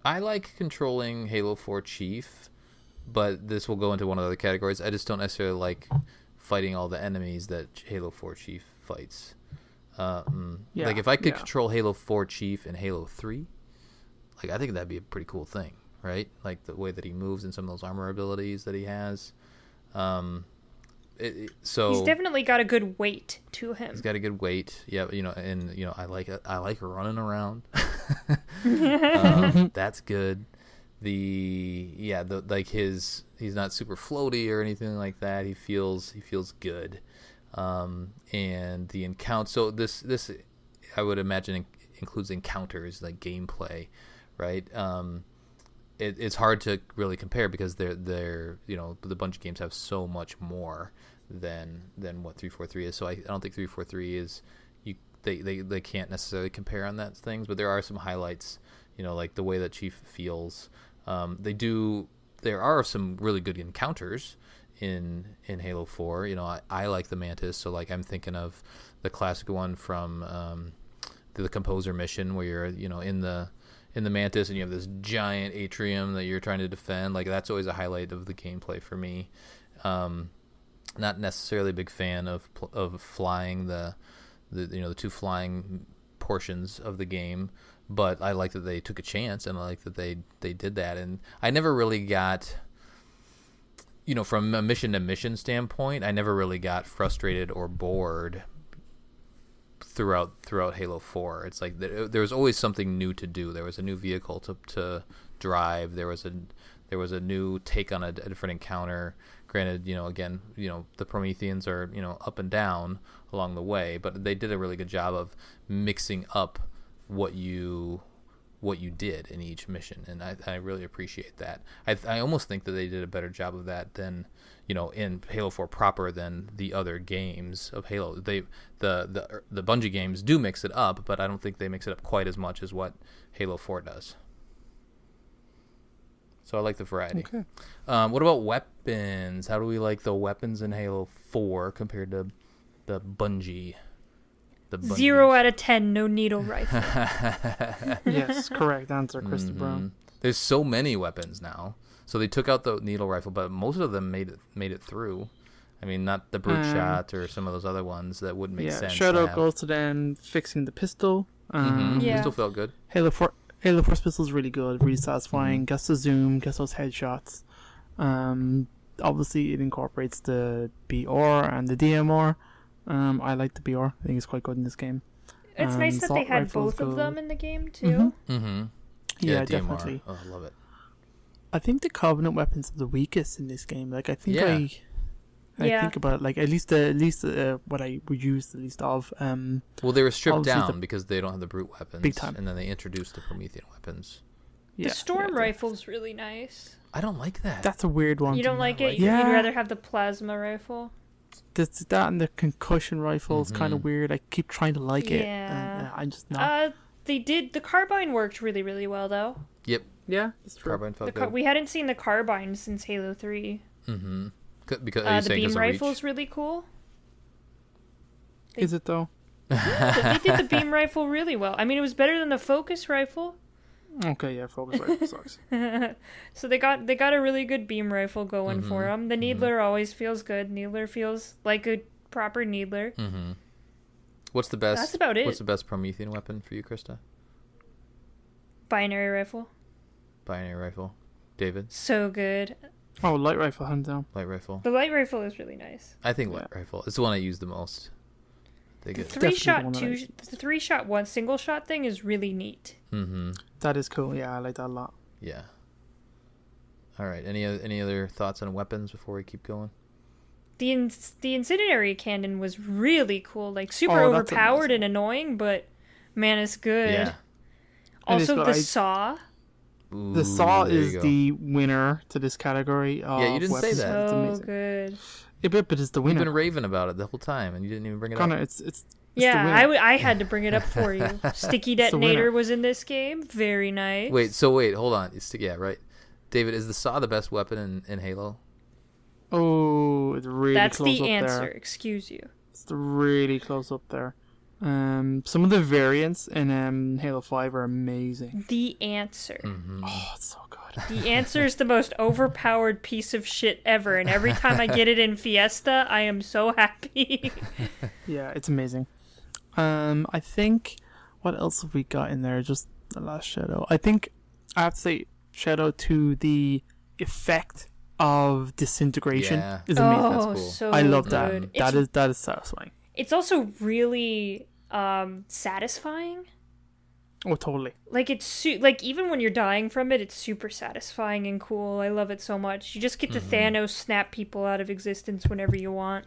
I like controlling Halo 4 Chief, but this will go into one of the other categories. I just don't necessarily like fighting all the enemies that Halo 4 Chief fights. Like if I could control Halo 4 Chief in Halo 3, like I think that'd be a pretty cool thing, right? Like the way that he moves and some of those armor abilities that he has. So he's definitely got a good weight to him. He's got a good weight, yeah. I like running around. That's good. He's not super floaty or anything like that. He feels good. And the encounter. So this I would imagine includes encounters like gameplay, right? It's hard to really compare because they're the Bungie games have so much more than what 343 is. So I don't think 343 is they can't necessarily compare on that things, but there are some highlights, like the way that Chief feels. There are some really good encounters in Halo 4. I like the Mantis, so like I'm thinking of the classic one from the Composer mission where you're in the Mantis and you have this giant atrium that you're trying to defend. Like that's always a highlight of the gameplay for me. Not necessarily a big fan of flying the two flying portions of the game, but I like that they took a chance and I like that they did that. And I never really got, from a mission to mission standpoint, I never really got frustrated or bored throughout Halo 4. It's like there was always something new to do. There was a new vehicle to drive. There was a new take on a different encounter. Granted, again, the Prometheans are, up and down along the way, but they did a really good job of mixing up what you did in each mission, and I really appreciate that. I almost think that they did a better job of that than in Halo 4 proper than the other games of Halo. The Bungie games do mix it up, but I don't think they mix it up quite as much as what Halo 4 does. So I like the variety. Okay. What about weapons? How do we like the weapons in Halo 4 compared to the Bungie? 0 out of 10, no needle rifle. Yes, correct answer, Krysta Brown. There's so many weapons now. So they took out the needle rifle, but most of them made it through. I mean, not the brute shot or some of those other ones that wouldn't make sense. Shout out goes to them fixing the pistol. Pistol felt good. Halo 4 Halo First Pistol is really good, really satisfying. Gets the zoom, gets those headshots. Obviously, it incorporates the BR and the DMR. I like the BR. I think it's quite good in this game. It's nice that they had both of them in the game too. Yeah, DMR. definitely. Oh, I love it. I think the Covenant weapons are the weakest in this game. Like, I think I think about it, like at least what I would use the least of. Well, they were stripped obviously down because they don't have the brute weapons. Big time. And then they introduced the Promethean weapons. The storm rifle's really nice. I don't like that. That's a weird one. You don't like it? Yeah. You'd rather have the plasma rifle? That and the concussion rifle is kind of weird. I keep trying to like it. And, I'm just not. The carbine worked really, really well though. Yep. Yeah, it's true. Carbine felt good. We hadn't seen the carbine since Halo 3. Because the beam rifle's really cool. Is it though? They did the beam rifle really well. I mean, it was better than the focus rifle. Okay, yeah, focus rifle sucks. So they got a really good beam rifle going for them. The Needler always feels good. Needler feels like a proper Needler. What's the best? That's about it. What's the best Promethean weapon for you, Krysta? Binary rifle. Binary rifle. David? So good. Oh, light rifle, hands down. Light rifle. The light rifle is really nice. I think light rifle. It's the one I use the most. The three-shot one single shot thing is really neat. That is cool. Yeah, I like that a lot. Yeah. All right. Any other thoughts on weapons before we keep going? The incendiary cannon was really cool. Like super overpowered and annoying, but man, it's good. Yeah. Also, the saw. Ooh, the saw is the winner to this category. Yeah, you didn't say that. So good. Yeah, but it's the winner. You've been raving about it the whole time, and you didn't even bring it Connor, up. It's yeah, I had to bring it up for you. Sticky Detonator was in this game. Very nice. Wait, hold on. Yeah, right. David, is the saw the best weapon in Halo? Oh, it's really That's close the up answer. there. Excuse you. It's really close up there. Some of the variants in Halo 5 are amazing. The answer. Oh, it's so good. The answer is the most overpowered piece of shit ever, and every time I get it in Fiesta, I am so happy. Yeah, it's amazing. I think, what else have we got in there? Just the last shadow. I think I have to say shout out to the effect of disintegration. Yeah. Is amazing. Oh, That's cool. so I love good. that. That is satisfying. It's also really satisfying. Oh, totally. Like like even when you're dying from it, it's super satisfying and cool. I love it so much. You just get to Thanos snap people out of existence whenever you want.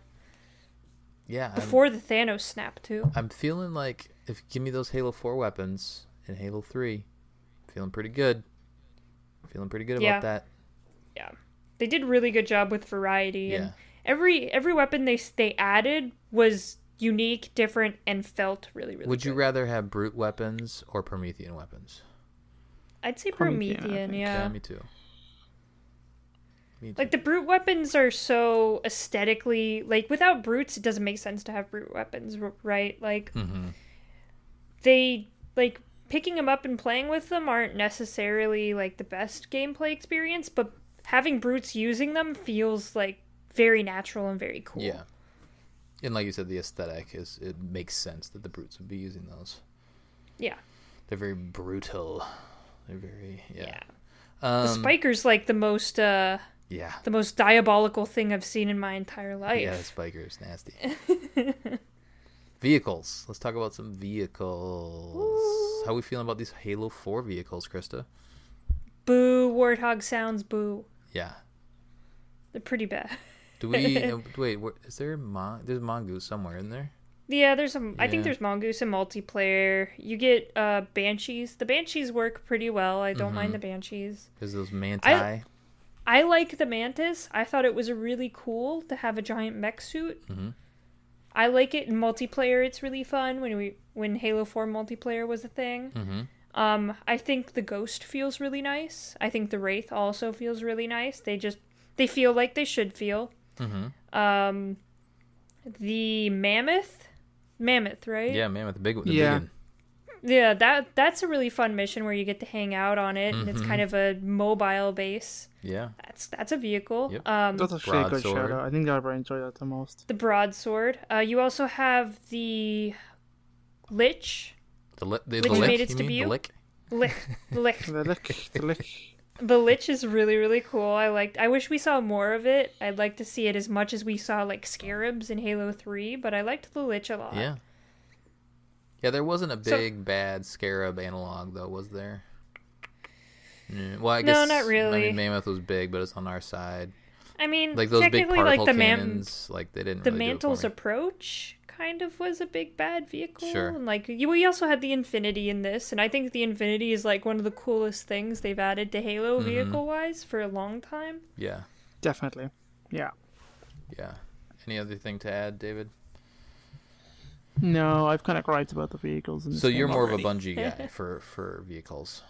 Yeah. Before the Thanos snap too. I'm feeling like if you give me those Halo 4 weapons in Halo 3, feeling pretty good. Feeling pretty good about that. Yeah. They did a really good job with variety, and every weapon they added was unique, different, and felt really, really Would good. you rather have brute weapons or Promethean weapons? I'd say Promethean, Promethean, yeah. Yeah, me too. Like, the brute weapons are so aesthetically... Like, without brutes, it doesn't make sense to have brute weapons, right? Like, they... Like, picking them up and playing with them aren't necessarily, like, the best gameplay experience, but having brutes using them feels, like, very natural and very cool. Yeah. And like you said, the aesthetic it makes sense that the brutes would be using those. Yeah. They're very brutal. They're very The spiker's like the most the most diabolical thing I've seen in my entire life. Yeah, the spiker is nasty. Vehicles. Let's talk about some vehicles. Ooh. How are we feeling about these Halo 4 vehicles, Krysta? Boo, Warthog sounds boo. Yeah. They're pretty bad. Do we wait? Is there there's Mongoose somewhere in there? Yeah, I think there's Mongoose in multiplayer. You get Banshees. The Banshees work pretty well. I don't mind the Banshees. There's those Manti. I like the Mantis. I thought it was really cool to have a giant mech suit. I like it in multiplayer. It's really fun when Halo 4 multiplayer was a thing. I think the Ghost feels really nice. I think the Wraith also feels really nice. They feel like they should feel. The Mammoth, right? Yeah, Mammoth, the big one. Yeah, that's a really fun mission where you get to hang out on it, and it's kind of a mobile base. Yeah, that's a vehicle. Yep. That's a really good shout out. I think I would enjoy that the most. The broadsword. You also have the Lich. The Lich made its debut. The Lick? Lich. The lick. The Lich is really, really cool. I wish we saw more of it. I'd like to see it as much as we saw, like, Scarabs in Halo 3, but I liked the Lich a lot. Yeah. Yeah, there wasn't a big, bad Scarab analog, though, was there? Well, I guess... No, not really. I mean, Mammoth was big, but it's on our side. I mean, like those big particle like cannons, like they didn't. The really Mantle's do it for me. approach kind of was a big bad vehicle. Sure. And like we also had the Infinity in this, and I think the Infinity is like one of the coolest things they've added to Halo vehicle wise for a long time. Yeah. Definitely. Yeah. Yeah. Any other thing to add, David? No, I've kind of griped about the vehicles. In this So you're game more already. of a Bungie guy for vehicles.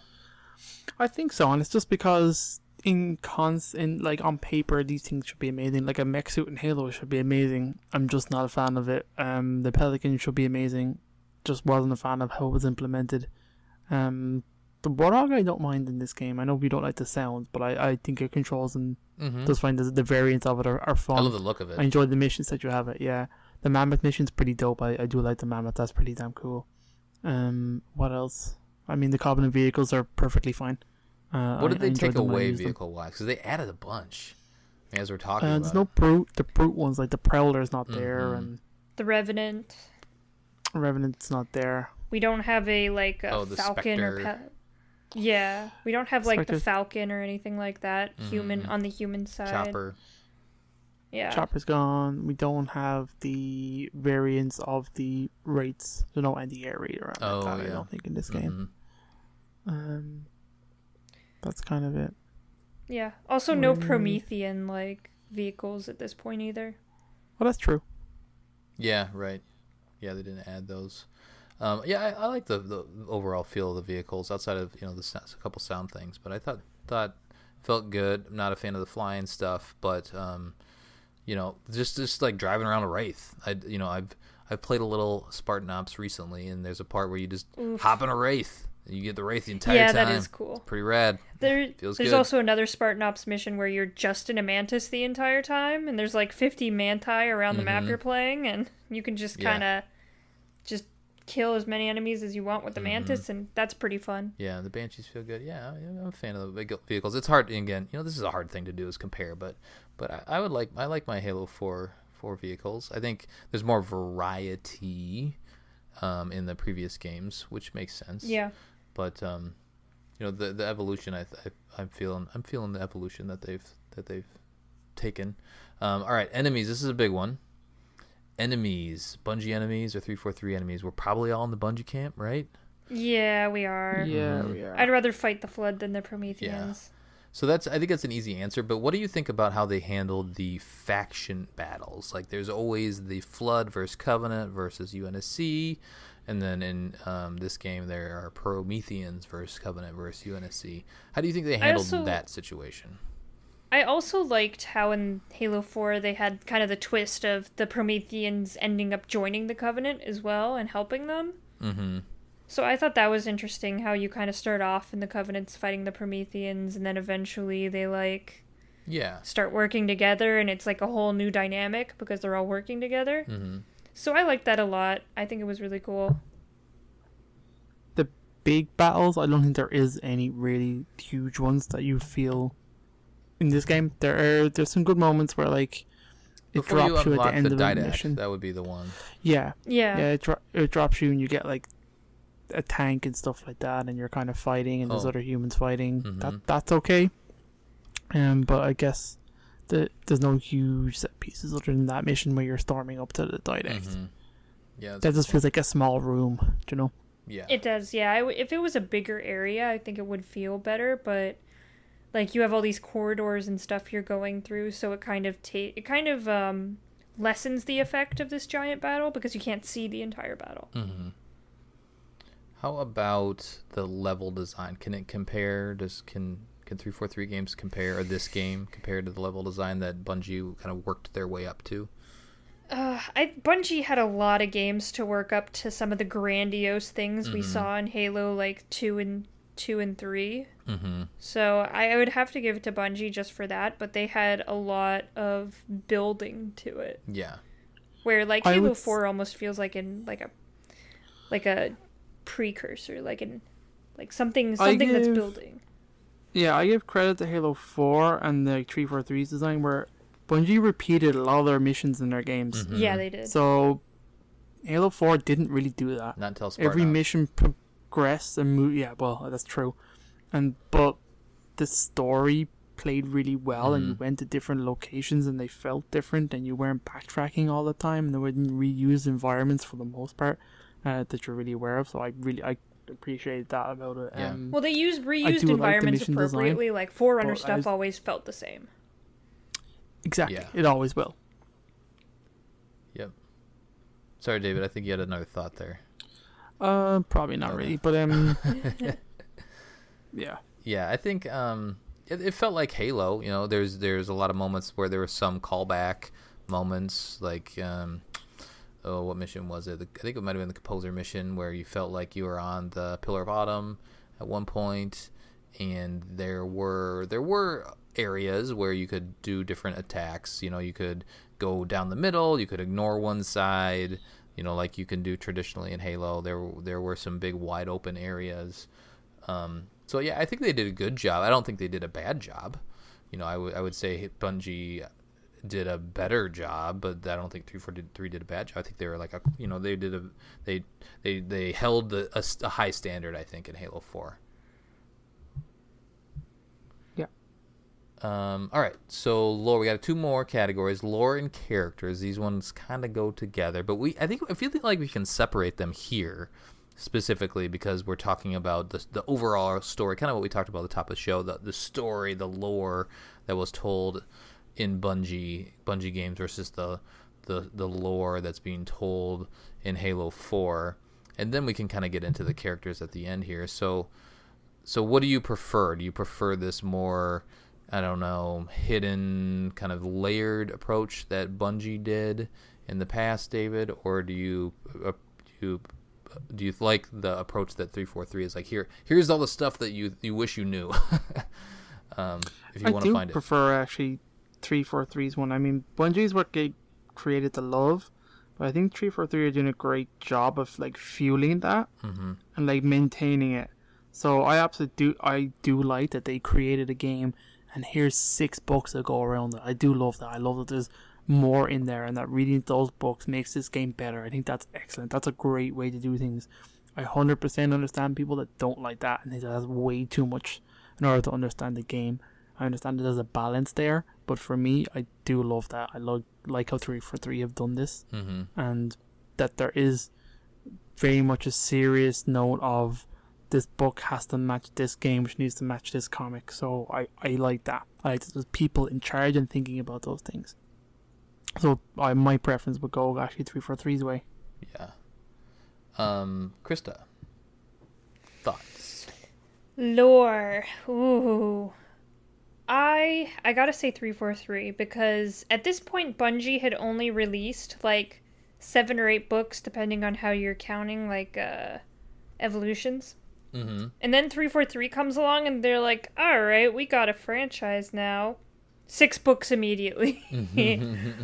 I think so, and it's just because like on paper these things should be amazing. Like a mech suit in Halo should be amazing. I'm just not a fan of it. The Pelican should be amazing. Just wasn't a fan of how it was implemented. The Warthog I don't mind in this game. I know we don't like the sounds, but I think it controls and just find the variants of it are fun. I love the look of it. I enjoy the missions that you have it. Yeah, the Mammoth mission's pretty dope. I do like the Mammoth. That's pretty damn cool. What else? I mean, the Covenant vehicles are perfectly fine. What did they take away vehicle vehicle-wise? Because they added a bunch. As we're talking There's about no brute. The brute ones, like the Prowler's not there, and The Revenant. Revenant's not there. We don't have a the Falcon Spectre. Yeah, we don't have like the Spectre. Falcon or anything like that. Human on the human side. Chopper. Yeah. Chopper's gone. We don't have the variants of the Wraiths. There's no anti-air raid around Oh, like that, yeah. I don't think, in this game. That's kind of it. Yeah. Also, no Promethean like vehicles at this point either. Well, that's true. Yeah, right. Yeah, they didn't add those. I like the overall feel of the vehicles outside of a couple sound things, but I thought felt good. I'm not a fan of the flying stuff, but just like driving around a Wraith. I've played a little Spartan Ops recently, and there's a part where you just hop in a Wraith. And you get the Wraith the entire time. Yeah, that is cool. It's pretty rad. Feels there's good. also another Spartan Ops mission where you're just in a Mantis the entire time, and there's like 50 Manti around the map you're playing, and you can just kind of just kill as many enemies as you want with the Mantis, and that's pretty fun. Yeah, the Banshees feel good. Yeah, I'm a fan of the big vehicles. It's hard, again, this is a hard thing to do is compare, but I like my Halo 4 vehicles. I think there's more variety in the previous games, which makes sense. Yeah. But the evolution, I'm feeling the evolution that they've taken. All right, enemies. This is a big one. Enemies, Bungie enemies or 343 enemies. We're probably all in the Bungie camp, right? Yeah, we are. Yeah, we are. I'd rather fight the Flood than the Prometheans. So I think that's an easy answer. But what do you think about how they handled the faction battles? Like, there's always the Flood versus Covenant versus UNSC. And then in this game, there are Prometheans versus Covenant versus UNSC. How do you think they handled that situation? I also liked how in Halo 4 they had kind of the twist of the Prometheans ending up joining the Covenant as well and helping them. Mm-hmm. So I thought that was interesting how you kind of start off in the Covenants fighting the Prometheans, and then eventually they start working together, and it's like a whole new dynamic because they're all working together. Mm-hmm. So I liked that a lot. I think it was really cool. The big battles, I don't think there is any really huge ones that you feel in this game. There's some good moments where it drops you at the end of the mission. That would be the one. Yeah. Yeah. It drops you and you get a tank and stuff like that, and you're kind of fighting, and there's other humans fighting. Mm-hmm. That's okay. But I guess there's no huge set pieces other than that mission where you're storming up to the Didact. Mm-hmm. Yeah, that just feels like a small room, Yeah, it does. Yeah, if it was a bigger area, I think it would feel better. But you have all these corridors and stuff you're going through, so it kind of lessens the effect of this giant battle because you can't see the entire battle. Mm-hmm. How about the level design? Can it compare? Can 343 games compare, or this game compare to the level design that Bungie kind of worked their way up to? Bungie had a lot of games to work up to some of the grandiose things we saw in Halo 2 and 3. Mm-hmm. So I would have to give it to Bungie just for that, but they had a lot of building to it. Yeah. Where Halo 4 almost feels like a precursor, like like something I that's give- building. Yeah, I give credit to Halo 4 and the 343's design, where Bungie repeated a lot of their missions in their games. Yeah, they did. So Halo 4 didn't really do that. Not until Spartan. Every mission progressed and moved. Yeah, well, that's true. But the story played really well, and you went to different locations, and they felt different, and you weren't backtracking all the time, and they wouldn't reuse environments for the most part that you're really aware of. So I appreciate that about it. Yeah. Well, they reused like the environments mission design, appropriately. Like Forerunner but stuff always felt the same. Exactly. Yeah. It always will. Yep. Sorry, David. I think you had another thought there. Probably not really, but yeah. Yeah, I think it felt like Halo. You know, there's a lot of moments where there were some callback moments, like what mission was it? I think it might have been the Composer mission, where you felt like you were on the Pillar of Autumn at one point, and there were areas where you could do different attacks. You know, you could go down the middle, you could ignore one side. You know, like you can do traditionally in Halo. There were some big wide open areas. So yeah, I think they did a good job. I don't think they did a bad job. You know, I would say Bungie did a better job, but I don't think 343 did a bad job. I think they were like they held a high standard, I think, in Halo 4. Yeah. All right. So lore, we got 2 more categories: lore and characters. These ones kind of go together, but I feel like we can separate them here specifically because we're talking about the overall story, kind of what we talked about at the top of the show, the story, the lore that was told in Bungie games versus the lore that's being told in Halo 4. And then we can kind of get into the characters at the end here. So what do you prefer? Do you prefer this more, I don't know, hidden kind of layered approach that Bungie did in the past, David, or do you like the approach that 343 is like, here's all the stuff that you wish you knew? If you want to find it. I do prefer actually 343's one. I mean, Bungie's what created the love, but I think 343 are doing a great job of like fueling that and like maintaining it. So I do like that they created a game, and here's 6 books that go around it. I do love that. I love that there's more in there, and that reading those books makes this game better. I think that's excellent. That's a great way to do things. I 100% understand people that don't like that and think that's way too much in order to understand the game. I understand that there's a balance there, but for me, I do love that. I like how 343 have done this, and that there is very much a serious note of this book has to match this game, which needs to match this comic. So I like that. I like that there's people in charge and thinking about those things. So my preference would go actually 343's way. Yeah. Krysta, thoughts? Lore. Ooh. I gotta say 343 because at this point Bungie had only released like 7 or 8 books depending on how you're counting, like evolutions. And then 343 comes along and they're like, alright, we got a franchise now. 6 books immediately.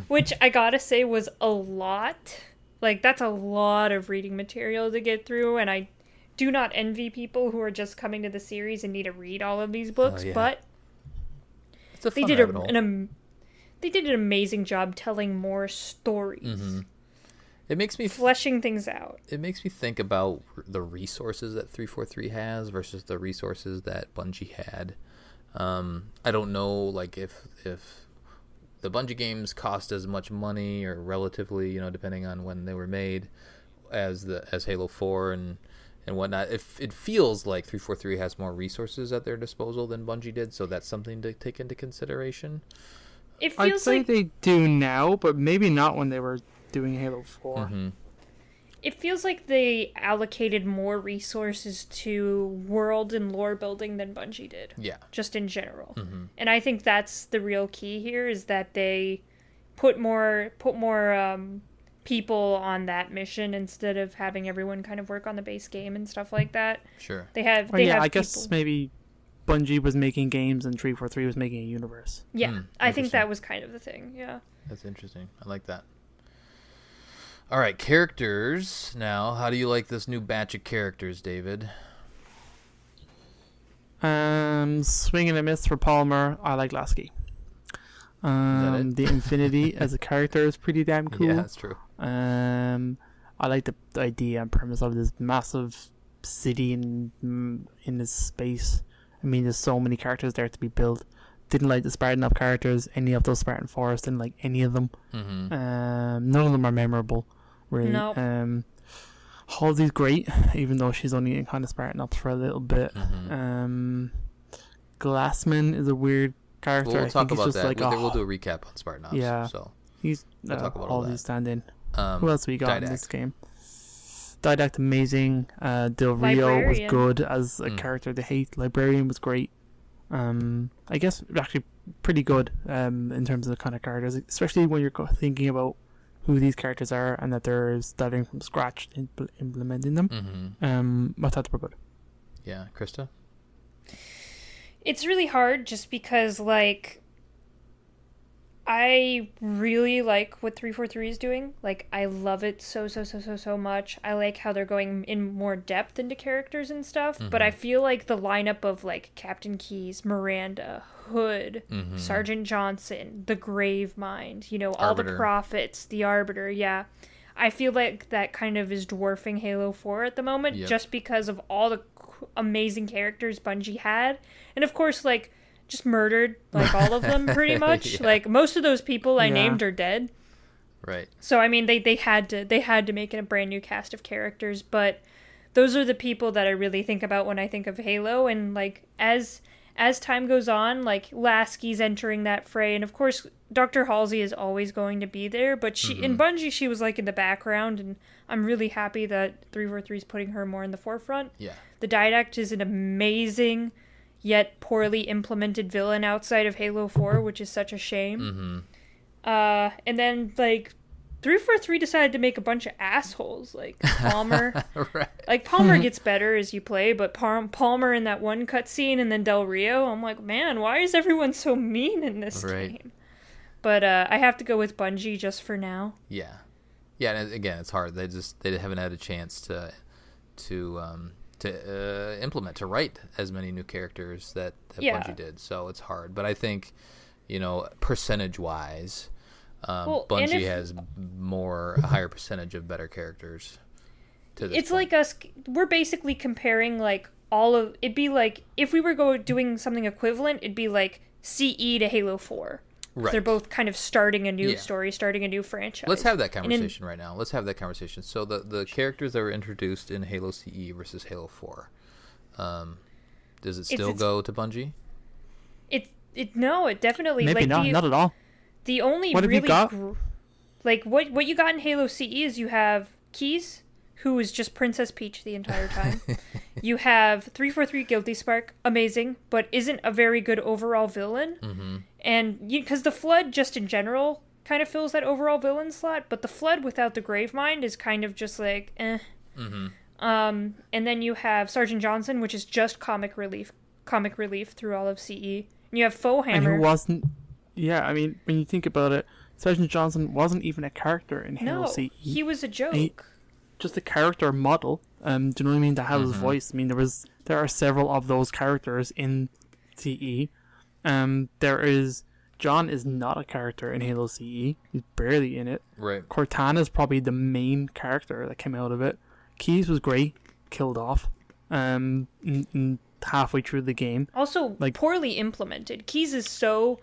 Which I gotta say was a lot. Like, that's a lot of reading material to get through, and I do not envy people who are just coming to the series and need to read all of these books, but they did they did an amazing job telling more stories. It makes me fleshing things out. It makes me think about the resources that 343 has versus the resources that Bungie had. I don't know, like if the Bungie games cost as much money or relatively, you know, depending on when they were made, as Halo 4 and whatnot. If it feels like 343 has more resources at their disposal than Bungie did, so that's something to take into consideration. It feels I'd say like they do now, but maybe not when they were doing Halo 4. It feels like they allocated more resources to world and lore building than Bungie did. Yeah. Just in general. And I think that's the real key here, is that they put more people on that mission instead of having everyone kind of work on the base game and stuff like that. Sure. I guess maybe Bungie was making games and 343 was making a universe. Yeah. I think that was kind of the thing. Yeah. That's interesting. I like that. All right, characters. Now, how do you like this new batch of characters, David? Swing and a miss for Palmer. I like Lasky. The Infinity as a character is pretty damn cool. Yeah, that's true. I like the idea and premise of this massive city in this space. I mean, there's so many characters there to be built. Didn't like the Spartan up characters. Any of those Spartan forests. Didn't like any of them. Mm-hmm. None of them are memorable, really. Nope. Halsey's great, even though she's only in kind of Spartan ups for a little bit. Mm-hmm. Glassman is a weird character. We'll talk about that. Like we'll do a recap on Spartan Ops. Yeah. So he's we'll talk about all Halsey's that. stand-in. Who else we got Didact. in this game? Didact amazing. Del Rio was Librarian. good as a character to hate. Librarian was great. I guess actually pretty good in terms of the kind of characters, especially when you're thinking about who these characters are and that they're starting from scratch implementing them. Mm-hmm. I thought they were good. Yeah, Krysta? It's really hard just because, like, I really like what 343 is doing. Like, I love it so much. I like how they're going in more depth into characters and stuff. But I feel like the lineup of, like, Captain Keyes, Miranda, Hood, Sergeant Johnson, the Gravemind, you know, all Arbiter. the prophets, the Arbiter, yeah. I feel like that kind of is dwarfing Halo 4 at the moment just because of all the amazing characters Bungie had. And, of course, like, just murdered, like, all of them, pretty much. Yeah. Like, most of those people I named are dead. Right. So, I mean, they had to make it a brand new cast of characters, but those are the people that I really think about when I think of Halo, and, like, as time goes on, like, Lasky's entering that fray, and, of course, Dr. Halsey is always going to be there, but she in Bungie, she was, like, in the background, and I'm really happy that 343 is putting her more in the forefront. Yeah. The Didact is an amazing yet poorly implemented villain outside of Halo 4, which is such a shame. And then, like, 343 decided to make a bunch of assholes, like Palmer. Right. Like, Palmer gets better as you play, but Palmer in that one cutscene, and then Del Rio, I'm like, man, why is everyone so mean in this game? But I have to go with Bungie just for now. Yeah. Yeah, and again, it's hard. They haven't had a chance to implement, to write as many new characters that Bungie did. So it's hard. But I think, you know, percentage-wise, Bungie has a higher percentage of better characters to this It's point. like we're basically comparing, like, it'd be like, if we were doing something equivalent, it'd be like CE to Halo 4. Right. They're both kind of starting a new story, starting a new franchise. Let's have that conversation right now. Let's have that conversation. So the characters that were introduced in Halo CE versus Halo 4, does it still go to Bungie? No, it definitely... Maybe like, not at all. The only What have really... you got? Like, what you got in Halo CE is you have Keyes, who is just Princess Peach the entire time. You have 343 Guilty Spark, amazing, but isn't a very good overall villain. Mm-hmm. And because the Flood, just in general, kind of fills that overall villain slot, but the Flood without the Gravemind is kind of just like, eh. Mm-hmm. And then you have Sergeant Johnson, which is just comic relief through all of CE. And you have Foehammer. And who wasn't... Yeah, I mean, when you think about it, Sergeant Johnson wasn't even a character in Halo CE. He was a joke. Just a character model. Do you know what I mean? That had his voice. I mean, there are several of those characters in CE. John is not a character in Halo CE. He's barely in it. Right. Cortana is probably the main character that came out of it. Keyes was great, killed off. Halfway through the game. Also, like, poorly implemented. Keyes is so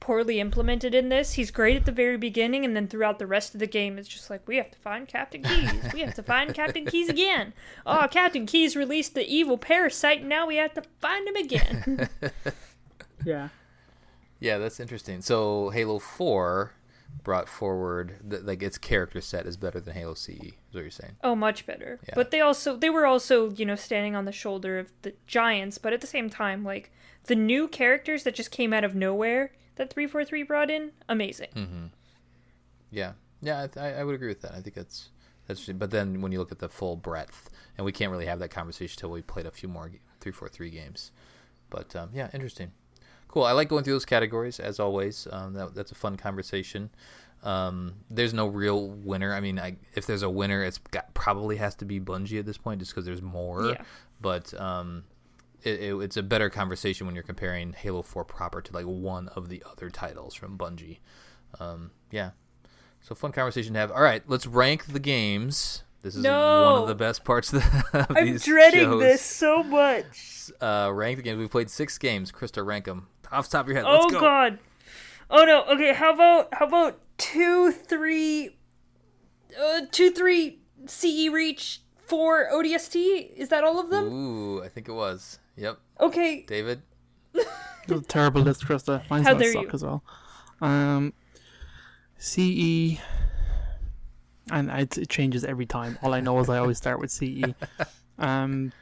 poorly implemented in this. He's great at the very beginning, and then throughout the rest of the game, it's just like, we have to find Captain Keyes. We have to find Captain Keyes again. Oh, Captain Keyes released the evil parasite, and now we have to find him again. Yeah. Yeah, that's interesting. So Halo 4 brought forward like its character set is better than Halo CE, is what you're saying. Oh, much better. Yeah. But they were also, you know, standing on the shoulder of the giants, but at the same time, like, the new characters that just came out of nowhere that 343 brought in, amazing. Mm-hmm. Yeah. Yeah, I would agree with that. I think that's but then when you look at the full breadth, and we can't really have that conversation until we played a few more 343 games. But yeah, interesting. Cool. I like going through those categories, as always. That's a fun conversation. There's no real winner. I mean, if there's a winner, probably has to be Bungie at this point, just because there's more. Yeah. But it's a better conversation when you're comparing Halo 4 proper to like one of the other titles from Bungie. Yeah. So fun conversation to have. All right, let's rank the games. This is one of the best parts of these shows. I'm dreading this so much. Rank the games. We've played 6 games. Krista, rank them. Off the top of your head, let's go. Oh, God. Oh, no. Okay, how about 2, 3 CE Reach, 4 ODST? Is that all of them? Ooh, I think it was. Yep. Okay. David? It was a terrible list, Krista. Mine's How gonna dare suck you. as well. CE, and it changes every time. All I know is I always start with CE. God,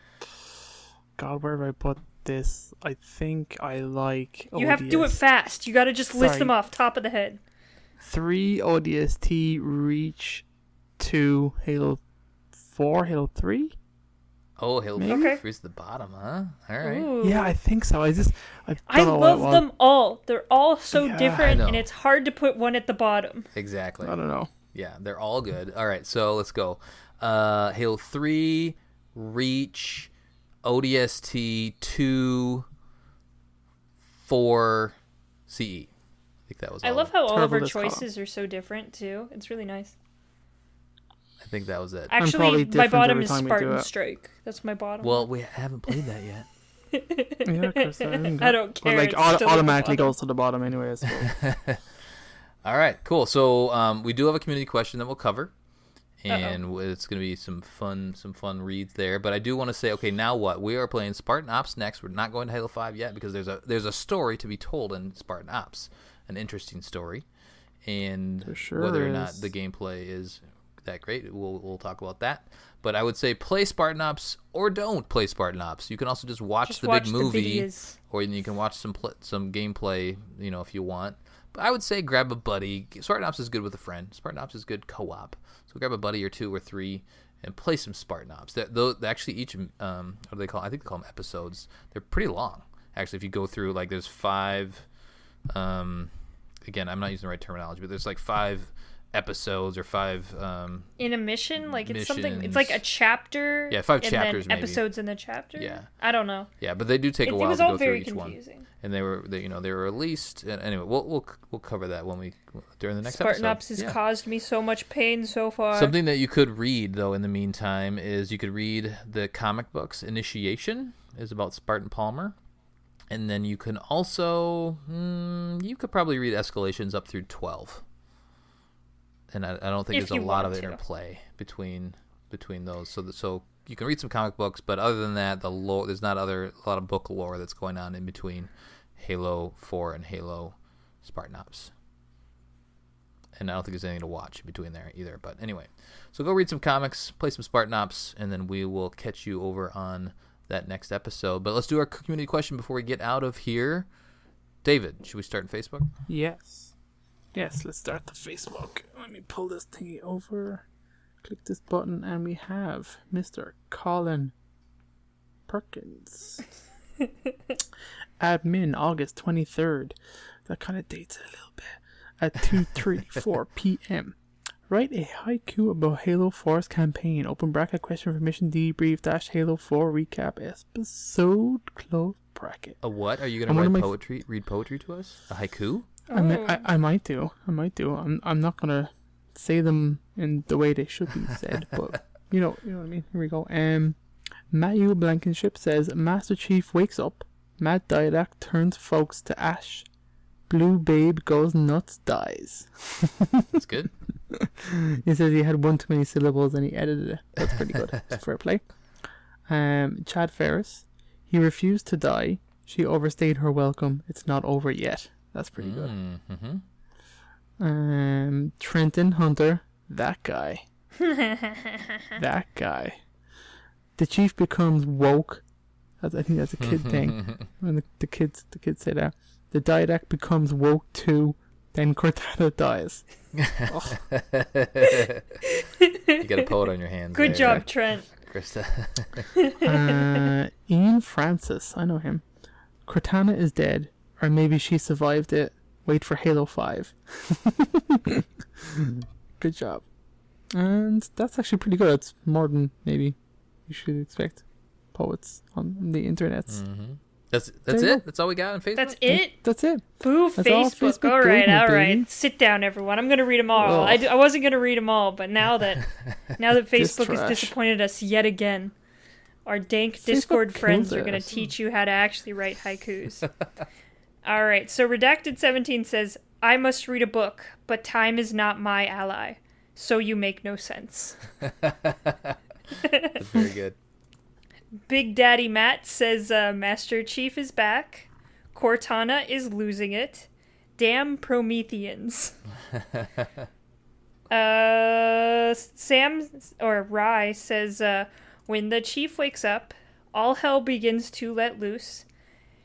where have I put this? I think I like You have to do it fast. You got to just list Sorry. them off top of the head. 3 ODST, Reach, 2 Halo 4, Halo 3. Oh, Halo Okay. 3's the bottom, huh? All right. Ooh. Yeah, I think so. I don't I know what it love was. them all. They're all so Yeah, different, I know. and it's hard to put one at the bottom. Exactly. I don't know. Yeah, they're all good. All right, so let's go. Halo 3, Reach, ODST, 2, 4, CE. I think that was all. I love how all of Terrible our list column. choices are so different, too. It's really nice. I think that was it. probably Actually, my different bottom every is time we do Spartan it. Strike. That's my bottom. Well, we haven't played that yet. Yeah, Krista, I don't care. But like It's still at the automatically bottom. goes to the bottom anyway. I suppose. All right, cool. So we do have a community question that we'll cover, and it's going to be some fun reads there. But I do want to say, okay, now what? We are playing Spartan Ops next. We're not going to Halo 5 yet because there's a story to be told in Spartan Ops, an interesting story, and There sure whether or not is. the gameplay is that great, we'll talk about that. But I would say play Spartan Ops or don't play Spartan Ops. You can also just watch the watch big the movie, videos. or you can watch some gameplay, if you want. But I would say grab a buddy. Spartan Ops is good with a friend. Spartan Ops is good co-op. So grab a buddy or 2 or 3 and play some Spartan Ops. They actually each what do they call? I think they call them episodes. They're pretty long. Actually, if you go through, like, there's 5. Again, I'm not using the right terminology, but there's like 5 episodes or 5 In a mission? Like, it's something... missions. It's like a chapter. Yeah, 5 and chapters then maybe. episodes in the chapter? Yeah. I don't know. Yeah, but they do take a It while was to all go through very each confusing. one. And they were released. And anyway, we'll cover that during the next Spartan episode. Ops has Yeah. caused me so much pain so far. Something that you could read, though, in the meantime, is you could read the comic books. Initiation is about Spartan Palmer. And then you can also, you could probably read Escalations up through 12. And I don't think If there's a you lot of want to. interplay between those. So you can read some comic books, but other than that, the lore, there's not a lot of book lore that's going on in between Halo 4 and Halo Spartan Ops. And I don't think there's anything to watch between there either. But anyway, so go read some comics, play some Spartan Ops, and then we will catch you over on that next episode. But let's do our community question before we get out of here. David, should we start in Facebook? Yes, let's start the Facebook. Let me pull this thingy over. Click this button, and we have Mr. Colin Perkins. Admin, August 23rd. That kind of dates it a little bit. At 2:34 p.m. Write a haiku about Halo 4's campaign. Open bracket question for mission debrief dash Halo 4 recap episode close bracket. A what? Are you going And to one of write my- poetry? Read poetry to us? A haiku? I might do. I'm not gonna say them in the way they should be said, but you know what I mean. Here we go. Matthew Blankenship says Master Chief wakes up. Mad Didac turns folks to ash. Blue Babe goes nuts, dies. That's good. He says he had one too many syllables and he edited it. That's pretty good. Fair play. Chad Ferris. He refused to die. She overstayed her welcome. It's not over yet. That's pretty good. Mm-hmm. Trenton Hunter. That guy. That guy. The chief becomes woke. I think that's a kid thing. When the kids say that. The Didac becomes woke too. Then Cortana dies. You got a poet on your hands. Good there, job, Trent. Krista. Ian Francis. I know him. Cortana is dead. Or maybe she survived it. Wait for Halo 5. Good job. And that's actually pretty good. It's more than maybe you should expect. poets on the internet. Mm-hmm. That's There you it? go. That's all we got on Facebook? That's it? That's it. Boo, That's all Facebook. Facebook All right, gave me, all baby. right. Sit down, everyone. I'm going to read them all. Ugh. I wasn't going to read them all, but now that Facebook has trash. disappointed us yet again, our dank Facebook Discord killed friends are going to us. teach you how to actually write haikus. All right, so Redacted17 says, I must read a book, but time is not my ally, so you make no sense. That's very good. Big Daddy Matt says Master Chief is back. Cortana is losing it. Damn Prometheans. Sam or Rye says when the Chief wakes up, all hell begins to let loose.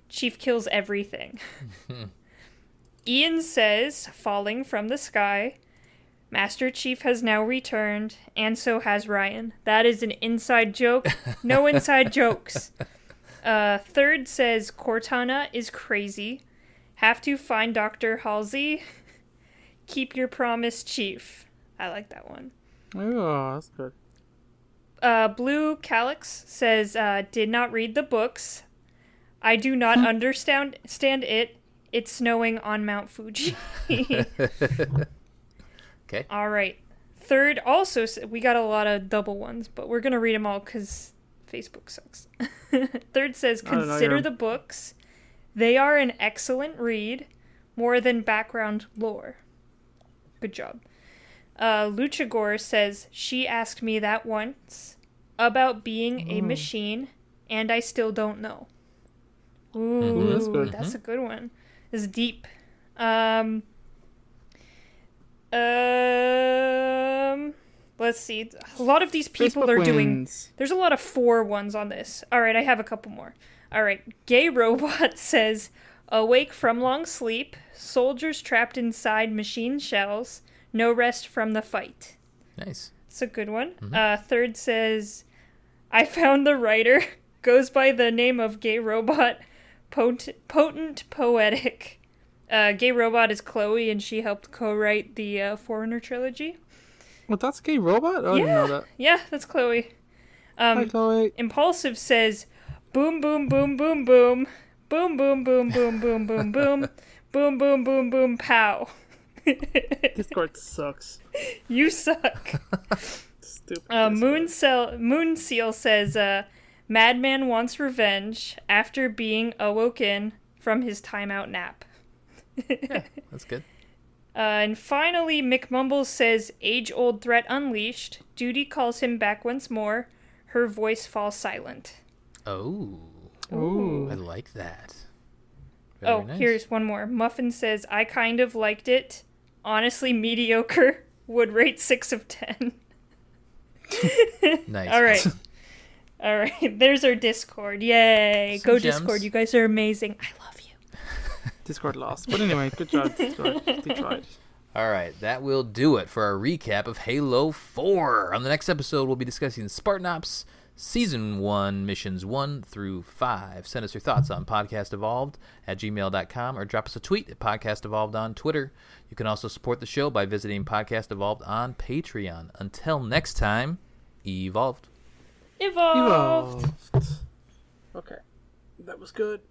Chief kills everything. Ian says, falling from the sky. Master Chief has now returned, and so has Ryan. That is an inside joke. No inside jokes. Third says, Cortana is crazy. Have to find Dr. Halsey. Keep your promise, Chief. I like that one. Oh, that's good. Blue Calyx says, did not read the books. I do not understand it. It's snowing on Mount Fuji. Okay. All right. Third, also, we got a lot of double ones, but we're going to read them all because Facebook sucks. Third says, consider the books. They are an excellent read, more than background lore. Good job. Luchagor says, she asked me that once about being a machine, and I still don't know. Ooh, that's good. That's a good one. It's deep. Let's see. A lot of these people Facebook are doing... wins. There's a lot of 4 ones on this. All right, I have a couple more. All right, Gay Robot says, awake from long sleep, soldiers trapped inside machine shells, no rest from the fight. Nice. It's a good one. Mm-hmm. Third says, I found the writer, goes by the name of Gay Robot, potent poetic. Gay Robot is Chloe, and she helped co-write the Foreigner trilogy. Well, that's Gay Robot? I didn't know that. Yeah, that's Chloe. Hi, Chloe. Impulsive says, boom, boom, boom, boom, boom. Boom, boom, boom, boom, boom, boom, boom. Boom, boom, boom, boom, pow. Discord sucks. You suck. Stupid. Moon Seal says, Madman wants revenge after being awoken from his timeout nap. Yeah, that's good. And finally, McMumbles says, age-old threat unleashed. Duty calls him back once more. Her voice falls silent. Oh. Ooh. I like that. Very nice. Here's one more. Muffin says, I kind of liked it. Honestly, mediocre. Would rate 6 of 10. Nice. All right. All right. There's our Discord. Yay. Some Go gems. Discord. You guys are amazing. I love you. Discord lost. But anyway, good job, Discord. They tried. All right, that will do it for our recap of Halo 4. On the next episode, we'll be discussing Spartan Ops Season 1, Missions 1 through 5. Send us your thoughts on podcastevolved@gmail.com or drop us a tweet at podcastevolved on Twitter. You can also support the show by visiting Podcast Evolved on Patreon. Until next time, evolved. Evolved. Okay. That was good.